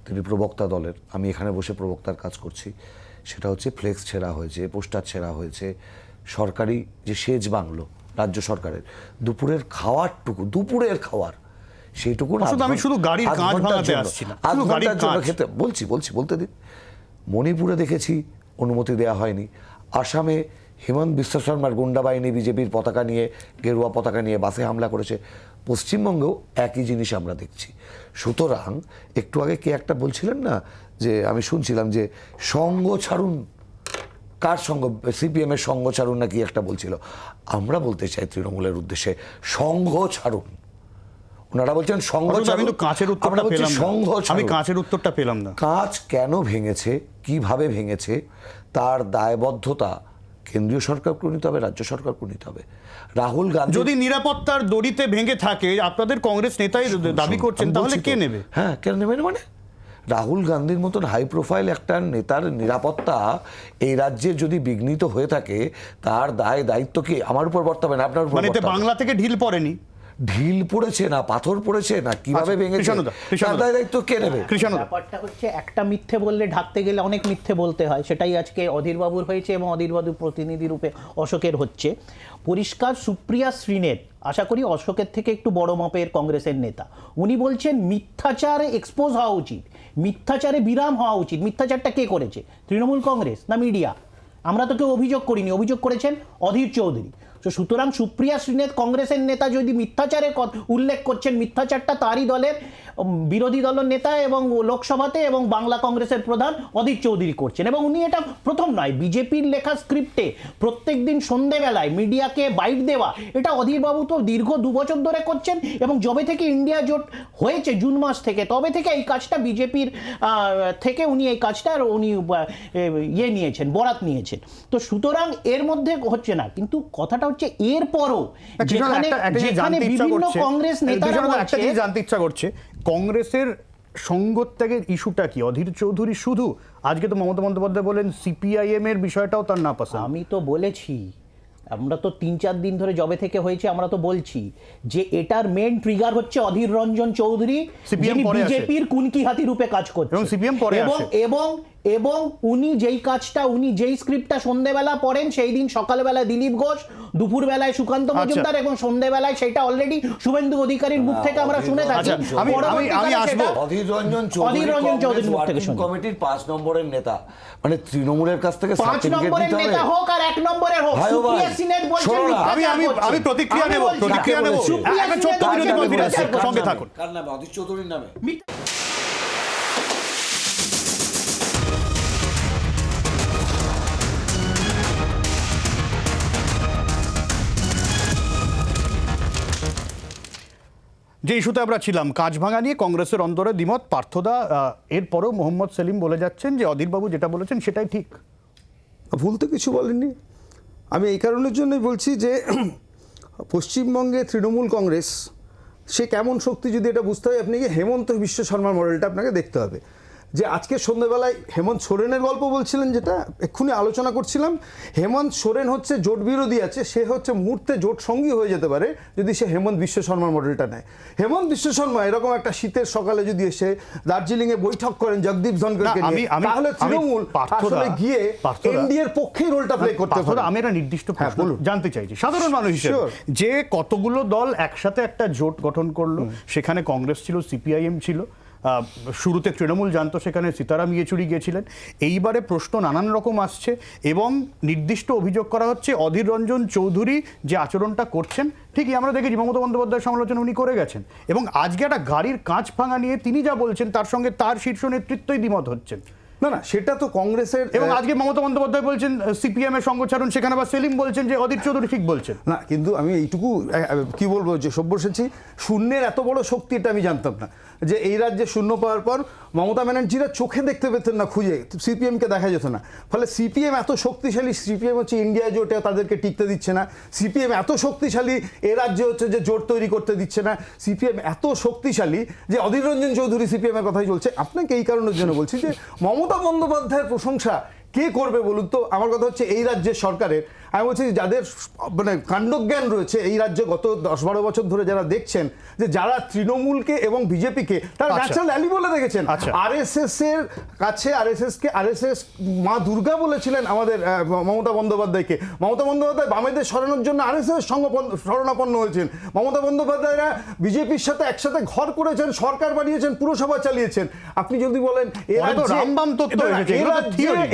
তিনি প্রবক্তা দলের, আমি এখানে বসে প্রবক্তার কাজ করছি, সেটা হচ্ছে ফ্লেক্স ছেঁড়া হয়েছে, পোস্টার ছেঁড়া হয়েছে। সরকারি যে সেচ বাংলো রাজ্য সরকারের, দুপুরের খাওয়ার সেইটুকু আমি শুধু গাড়ির কাঁচ ভাঙাতে আসছি না, বলতে দিন। মণিপুরে দেখেছি অনুমতি দেওয়া হয়নি, আসামে হেমন্ত বিশ্ব শর্মার গুন্ডা বাহিনী বিজেপির পতাকা নিয়ে, গেরুয়া পতাকা নিয়ে বাসে হামলা করেছে। পশ্চিমবঙ্গেও একই জিনিস আমরা দেখছি। সুতরাং একটু আগে কে একটা বলছিলেন না, যে আমি শুনছিলাম যে সঙ্গ ছাড়ুন, কার সঙ্গ, সিপিএম এর সঙ্গ ছাড়ুন না কি একটা বলছিল। আমরা বলতে চাই তৃণমূলের উদ্দেশ্যে, সংঘ ছাড়ুন। ওনারা বলছেন সংঘ ছাড়ুন, কিন্তু কাঁচের উত্তরটা আমরা বলছি পেলাম না। সংঘ আমি ছাড়ুন। কাঁচের উত্তরটা পেলাম না। কাঁচ কেন ভেঙেছে, কিভাবে ভেঙেছে, তার দায়বদ্ধতা কেন্দ্রীয় সরকারকে নিতে হবে, রাজ্য সরকারকে নিতে হবে। রাহুল গান্ধী যদি নিরাপত্তার দড়িতে ভেঙে থাকে, আপনাদের কংগ্রেস নেতাই দাবি করছেন, তাহলে কে নেবে? হ্যাঁ, কে নেবে না মানে? রাহুল গান্ধীর মতন হাই প্রোফাইল একটা নেতার নিরাপত্তা এই রাজ্যে যদি বিঘ্নিত হয়ে থাকে, তার দায়িত্ব কি আমার উপর বর্তাবে না আপনার উপর? মানে এতে বাংলা থেকে ঢিল পড়েনি, ঢিল পড়েছে না পাথর পড়েছে না কিভাবে ভেঙেছে, তার দায়িত্ব কে নেবে? ব্যাপারটা হচ্ছে একটা মিথ্যে বললে ঢাকতে গেলে অনেক মিথ্যে বলতে হয়, সেটাই আজকে অধীরবাবুর হয়েছে এবং অধীরবাবুর প্রতিনিধি রূপে অশোকের হচ্ছে। পরিষ্কার সুপ্রিয়া শ্রীনেত, আশা করি অশোকের থেকে একটু বড় মাপের কংগ্রেসের নেতা, উনি বলছেন মিথ্যাচারে এক্সপোজ হওয়া উচিত, মিথ্যাচারে বিরাম হওয়া উচিত। মিথ্যাচারটা কে করেছে? তৃণমূল কংগ্রেস না মিডিয়া? আমরা তো কেউ অভিযোগ করিনি, অভিযোগ করেছেন অধীর চৌধুরী। তো সুতরাং সুপ্রিয়া শ্রীনেত কংগ্রেসের নেতা যদি মিথ্যাচারের উল্লেখ করছেন, মিথ্যাচারটা তারই দলের বিরোধী দলের নেতা এবং লোকসভাতে এবং বাংলা কংগ্রেসের প্রধান অধীর চৌধুরী করছেন। এবং উনি এটা প্রথম নয়, বিজেপির লেখা স্ক্রিপ্টে প্রত্যেক দিন সন্ধেবেলায় মিডিয়াকে বাইট দেওয়া, এটা অধীরবাবু তো দীর্ঘ 2 বছর ধরে করছেন। এবং যবে থেকে ইন্ডিয়া জোট হয়েছে জুন মাস থেকে, তবে থেকে এই কাজটা বিজেপির থেকে উনি এই কাজটা উনি নিয়েছেন, বরাত নিয়েছেন। তো সুতরাং এর মধ্যে হচ্ছে না, কিন্তু কথাটা হচ্ছে এরপরও যেখানে বিভিন্ন কংগ্রেস নেতারা একটা জিনিস জানতে ইচ্ছা করছে, কংগ্রেসের সঙ্গত্যাগের ইস্যুটা কি? অধীর চৌধুরী শুধু, আজকে তো মমতা বন্দ্যোপাধ্যায় বলেন সিপিআইএম এর বিষয়টাও তার না পছন্দ। আমি তো বলেছি, আমরা তো 3-4 দিন ধরে যবে থেকে হয়েছে আমরা তো বলছি যে এটার মেন ট্রিগার হচ্ছে অধীর রঞ্জন চৌধুরী, যিনি বিজেপির কুনকি হাতি রূপে কাজ করছেন এবং সিপিএম পরে আসে। এবং উনি যেই কাজটা, উনি যেই স্ক্রিপ্টটা সন্ধ্যেবেলা পড়েন, সেই দিন সকালবেলায় দিলীপ ঘোষ, দুপুরবেলায় সুকান্ত মজুমদার এবং সন্ধ্যেবেলায় সেটা অলরেডি শুভেন্দু অধিকারীর মুখ থেকে আমরা শুনে থাকি। আমি আসবো অধীর রঞ্জন চৌধুরী মুখ থেকে শুনি। কমিটির 5 নম্বরের নেতা, মানে তৃণমূলের কাছ থেকে 5 নম্বরের নেতা হোক আর 1 নম্বরের হোক, সুপ্রিয়া শ্রীনেত বলছেন আমি প্রতিক্রিয়া নেব। একটা ছোট্ট বিরতি পর ফিরে আসছি, সঙ্গে থাকুন। কার নামে? অধীর চৌধুরীর নামে। যে ইস্যুতে আমরা ছিলাম, কাজ ভাঙা নিয়ে কংগ্রেসের অন্তরে দ্বিমত, পার্থদা এরপরেও মোহাম্মদ সেলিম বলে যাচ্ছেন যে অধীরবাবু যেটা বলেছেন সেটাই ঠিক। ভুল তো কিছু বলেননি। আমি এই কারণের জন্যই বলছি যে পশ্চিমবঙ্গে তৃণমূল কংগ্রেস সে কেমন শক্তি, যদি এটা বুঝতে হয় আপনাকে হেমন্ত বিশ্ব শর্মার মডেলটা আপনাকে দেখতে হবে। যে আজকে সন্ধ্যেবেলায় হেমন্ত সোরেনের গল্প বলছিলেন, যেটা এক্ষুনি আলোচনা করছিলাম, হেমন্ত সোরেন হচ্ছে জোট বিরোধী আছে, সে হচ্ছে মুহূর্তে জোট সঙ্গী হয়ে যেতে পারে যদি সে হেমন্ত বিশ্ব শর্মার মডেলটা নেয়। হেমন্ত বিশ্ব শর্মা এরকম একটা শীতের সকালে যদি এসে দার্জিলিংয়ে বৈঠক করেন জগদীপ ধনখড়কে নিয়ে, তাহলে তৃণমূল আসলে গিয়ে এনডিএর পক্ষেই রোলটা প্লে করতে পারে। আমি একটা নির্দিষ্ট প্রশ্ন জানতে চাইছি সাধারণ মানুষ হিসেবে, যে কতগুলো দল একসাথে একটা জোট গঠন করলো, সেখানে কংগ্রেস ছিল, সিপিআইএম ছিল, শুরুতে তৃণমূল জানতো, সেখানে সীতারাম ইয়েচুরি গিয়েছিলেন। এইবারে প্রশ্ন নানান রকম আসছে এবং নির্দিষ্ট অভিযোগ করা হচ্ছে অধীর রঞ্জন চৌধুরী যে আচরণটা করছেন, ঠিকই আমরা দেখেছি মমতা বন্দ্যোপাধ্যায়ের সমালোচনা উনি করে গেছেন, এবং আজকে একটা গাড়ির কাঁচ ভাঙা নিয়ে তিনি যা বলছেন তার সঙ্গে তার শীর্ষ নেতৃত্বই দ্বিমত হচ্ছেন। না, সেটা তো কংগ্রেসের, এবং আজকে মমতা বন্দ্যোপাধ্যায় বলছেন সিপিএম এর সঙ্গ ছাড়ুন, সেখানে আবার সেলিম বলছেন যে অধীর চৌধুরী ঠিক বলছেন। না, কিন্তু আমি এইটুকু কি বলবো, যে সব্যসাচী শূন্যের এত বড় শক্তি এটা আমি জানতাম না, যে এই রাজ্যে শূন্য পাওয়ার পর মমতা ব্যানার্জিরা চোখে দেখতে পেতেন না, খুঁজে সিপিএমকে দেখা যেত না। ফলে সিপিএম এত শক্তিশালী, সিপিএম হচ্ছে ইন্ডিয়া জোটে তাদেরকে টিকতে দিচ্ছে না, সিপিএম এত শক্তিশালী এ রাজ্যে হচ্ছে যে জোট তৈরি করতে দিচ্ছে না, সিপিএম এত শক্তিশালী যে অধীর রঞ্জন চৌধুরী সিপিএম এর কথাই চলছে। আপনাকে এই কারণের জন্য বলছি যে মমতা বন্দ্যোপাধ্যায়ের প্রশংসা কে করবে বলুন তো? আমার কথা হচ্ছে এই রাজ্যের সরকারের, আমি বলছি যাদের মানে কাণ্ডজ্ঞান রয়েছে এই রাজ্যে গত 10-12 বছর ধরে যারা দেখছেন, যে যারা তৃণমূলকে এবং বিজেপিকে তারা ন্যাচারাল অ্যালি বলে দেখেছেন। আরএসএস এর কাছে আরএসএস মা দুর্গা বলেছিলেন আমাদের মমতা বন্দ্যোপাধ্যায়কে। মমতা বন্দ্যোপাধ্যায় বামেদের সরানোর জন্য আরএসএস শরণাপন্ন হয়েছেন। মমতা বন্দ্যোপাধ্যায়রা বিজেপির সাথে একসাথে ঘর করেছেন, সরকার বানিয়েছেন, পুরসভা চালিয়েছেন। আপনি যদি বলেন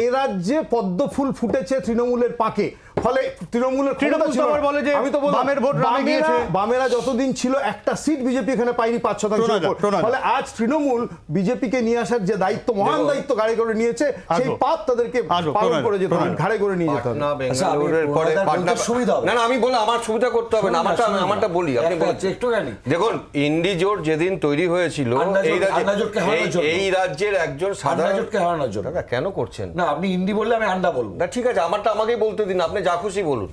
এ রাজ্যে পদ্ম ফুল ফুটেছে তৃণমূলের পাকে, ফলে তৃণমূলের তৃণমূল ক্ষমতা ছিল তো আবার না। বলে যে আমি তো বললাম, বামের ভোট রামে গিয়েছে। বামেরা যতদিন ছিল একটা সিট বিজেপি এখানে পায়নি 5% প্রণয়। ফলে আজ তৃণমূল বিজেপিকে নিয়ে আসার যে দায়িত্ব, মহান দায়িত্ব ঘাড়ে করে নিয়েছে, সেই পাপ তাদেরকে পালন করে যেতে হবে, ঘাড়ে করে নিয়ে যেতে হবে। পাটনা বেঙ্গালুরুর পরে পাটনা সুবিধা হবে না আমি বলি আমার সুবিধা করতে হবে না, আমারটা বলি আপনি একটুখানি দেখুন ইন্ডি জোট যেদিন তৈরি হয়েছিল আন্ডা জোটকে হারানোর জন্য। এই রাজ্যের একজন সাধারণ জোটকে হারানোর জন্য। দাদা কেন করছেন না আপনি ইন্ডি বললে আমি আন্ডা বলবো না ঠিক আছে আমারটা আমাকেই বলতে দিন, আপনি যা খুশি বলুন।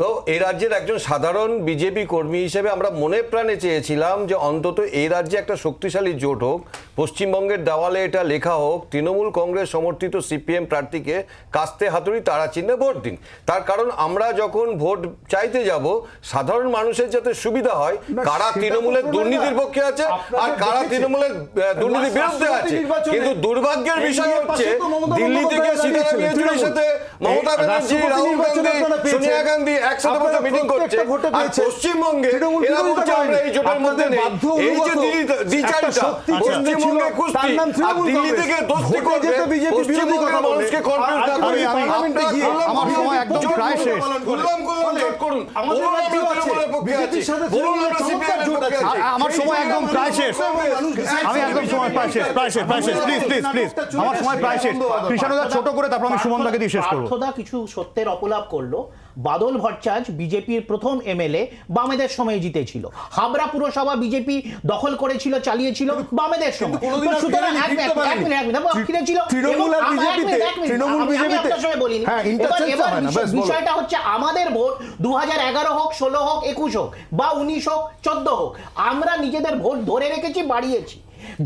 তো এই রাজ্যের একজন সাধারণ বিজেপি কর্মী হিসেবে আমরা মনে প্রাণে চেয়েছিলাম যে অন্তত এই রাজ্যে একটা শক্তিশালী জোট হোক, পশ্চিমবঙ্গের দেওয়ালে এটা লেখা হোক তৃণমূল কংগ্রেস সমর্থিত সিপিএম প্রার্থীকে কাস্তে হাতুড়ি তারা চিহ্নে ভোট দিন। তার কারণ আমরা যখন ভোট চাইতে যাব সাধারণ মানুষের যাতে সুবিধা হয়, কারা তৃণমূলের দুর্নীতির পক্ষে আছে আর কারা তৃণমূলের দুর্নীতির বিরুদ্ধে আছে। কিন্তু দুর্ভাগ্যের বিষয় হচ্ছে দিল্লি থেকে সীতারাম ইয়েচুরির সাথে মমতা ব্যানার্জি, রাহুল গান্ধী, সোনিয়া গান্ধী একসাথে বসে মিটিং করছে, আর পশ্চিমবঙ্গে এরা বলছে আমরা এই জোটের মধ্যে নেই। এই যে দ্বিচারিতা, পশ্চিমবঙ্গে কুস্তি আর দিল্লি থেকে দোস্তি করবে, পশ্চিমবঙ্গের মানুষকে কনফিউজ না করে আমার সময় একদম প্রায় শেষ। আমার সময় একদম প্রায় শেষ। আমি একদম সময় প্রায় শেষ। প্লিজ আমার সময় প্রায় শেষ। কৃষ্ণদা ছোট করে তারপর আমি সুমনদাকে দিয়ে শেষ করবো। পার্থদা কিছু সত্যের অপলাপ করলো। বাদল ভট্টাচার্য বিজেপির প্রথম এমএলএ বামেদের সময় জিতেছিল। হাবড়া পুরসভা বিজেপি দখল করেছিল, চালিয়েছিল বামেদের সময়। সুতরাং বিষয়টা হচ্ছে আমাদের ভোট 2011 হোক, 16 হোক, 21 হোক বা 19 হোক, 14 হোক, আমরা নিজেদের ভোট ধরে রেখেছি, বাড়িয়েছি।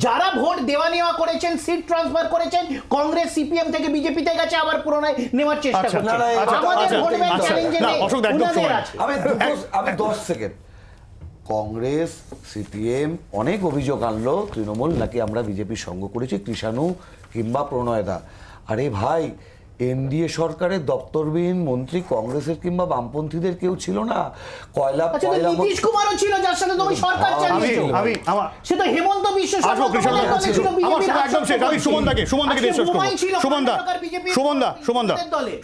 যারা ভোট দেওয়া নেওয়া করেছেন, সিট ট্রান্সফার করেছেন, কংগ্রেস সিপিএম থেকে বিজেপিতে গেছে, আবার পুনরায় নেওয়ার চেষ্টা করছে। আমাদের ভোট ব্যাংক চ্যালেঞ্জে নেই, উনাদের আছে। আমি 10 সেকেন্ড। কংগ্রেস সিপিএম অনেক অভিযোগ আনলো তৃণমূল নাকি আমরা বিজেপির সঙ্গ করেছি, কৃষাণু কিংবা প্রণয়দা। আরে ভাই এনডিএ সরকারের দপ্তরবিহীন মন্ত্রী কংগ্রেসের কিংবা বামপন্থীদের কেউ ছিল না। কয়লা নীতিশ কুমারও ছিল, যার সাথে তুমি সরকার চালিয়েছো। সে তো হেমন্ত বিশ্ব শর্মা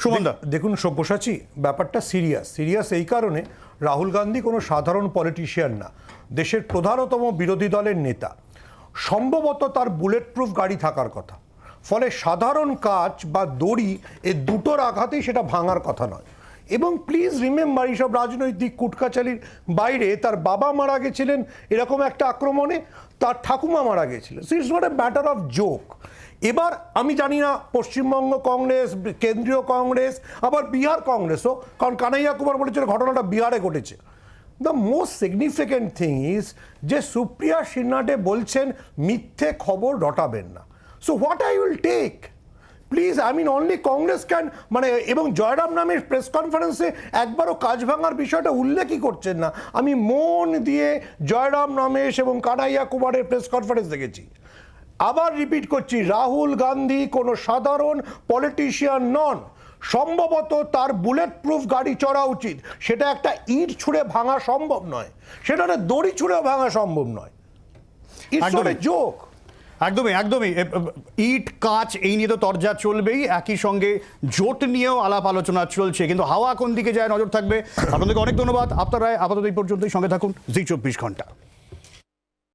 সুমনদা। দেখুন সব্যসাচী, ব্যাপারটা সিরিয়াস এই কারণে রাহুল গান্ধী কোনো সাধারণ পলিটিশিয়ান না, দেশের প্রধানতম বিরোধী দলের নেতা। সম্ভবত তার বুলেট প্রুফ গাড়ি থাকার কথা, ফলে সাধারণ কাচ বা দড়ি এই দুটোর আঘাতেই সেটা ভাঙার কথা নয়। এবং প্লিজ রিমেম্বার, এইসব রাজনৈতিক কুটকাচালির বাইরে তার বাবা মারা গেছিলেন এরকম একটা আক্রমণে, তার ঠাকুমা মারা গেছিলেন। It's not a matter of joke. এবার আমি জানি না পশ্চিমবঙ্গ কংগ্রেস, কেন্দ্রীয় কংগ্রেস, আবার বিহার কংগ্রেসও, কারণ কানাইয়া কুমার বলেছিল ঘটনাটা বিহারে ঘটেছে। The most significant thing is যে সুপ্রিয়া সিনহাটে বলছেন মিথ্যে খবর রটাবেন না। So what I will take please, I mean only Congress can, মানে এবং জয়রাম নামের প্রেস কনফারেন্সে একবারও কাজ ভাঙার বিষয়টা উল্লেখই করছেন না। আমি মন দিয়ে জয়রাম রমেশ এবং কানাইয়া কুমারের প্রেস কনফারেন্স দেখেছি। আবার রিপিট করছি, রাহুল গান্ধী কোনো সাধারণ পলিটিশিয়ান নন। সম্ভবত তার বুলেট প্রুফ গাড়ি চড়া উচিত, সেটা একটা ইট ছুঁড়ে ভাঙা সম্ভব নয়, সেটা একটা দড়ি ছুঁড়ে ভাঙা সম্ভব নয়। It's not a joke. একদমই ইট কাচ এই নিয়ে তো তরজা চলবেই, একই সঙ্গে জোট নিয়েও আলাপ আলোচনা চলছে, কিন্তু হাওয়া কোন দিকে যায় নজর থাকবে। আপনাদেরকে অনেক ধন্যবাদ। আপনারা আপাতত এই পর্যন্তই, সঙ্গে থাকুন জি 24 ঘন্টা।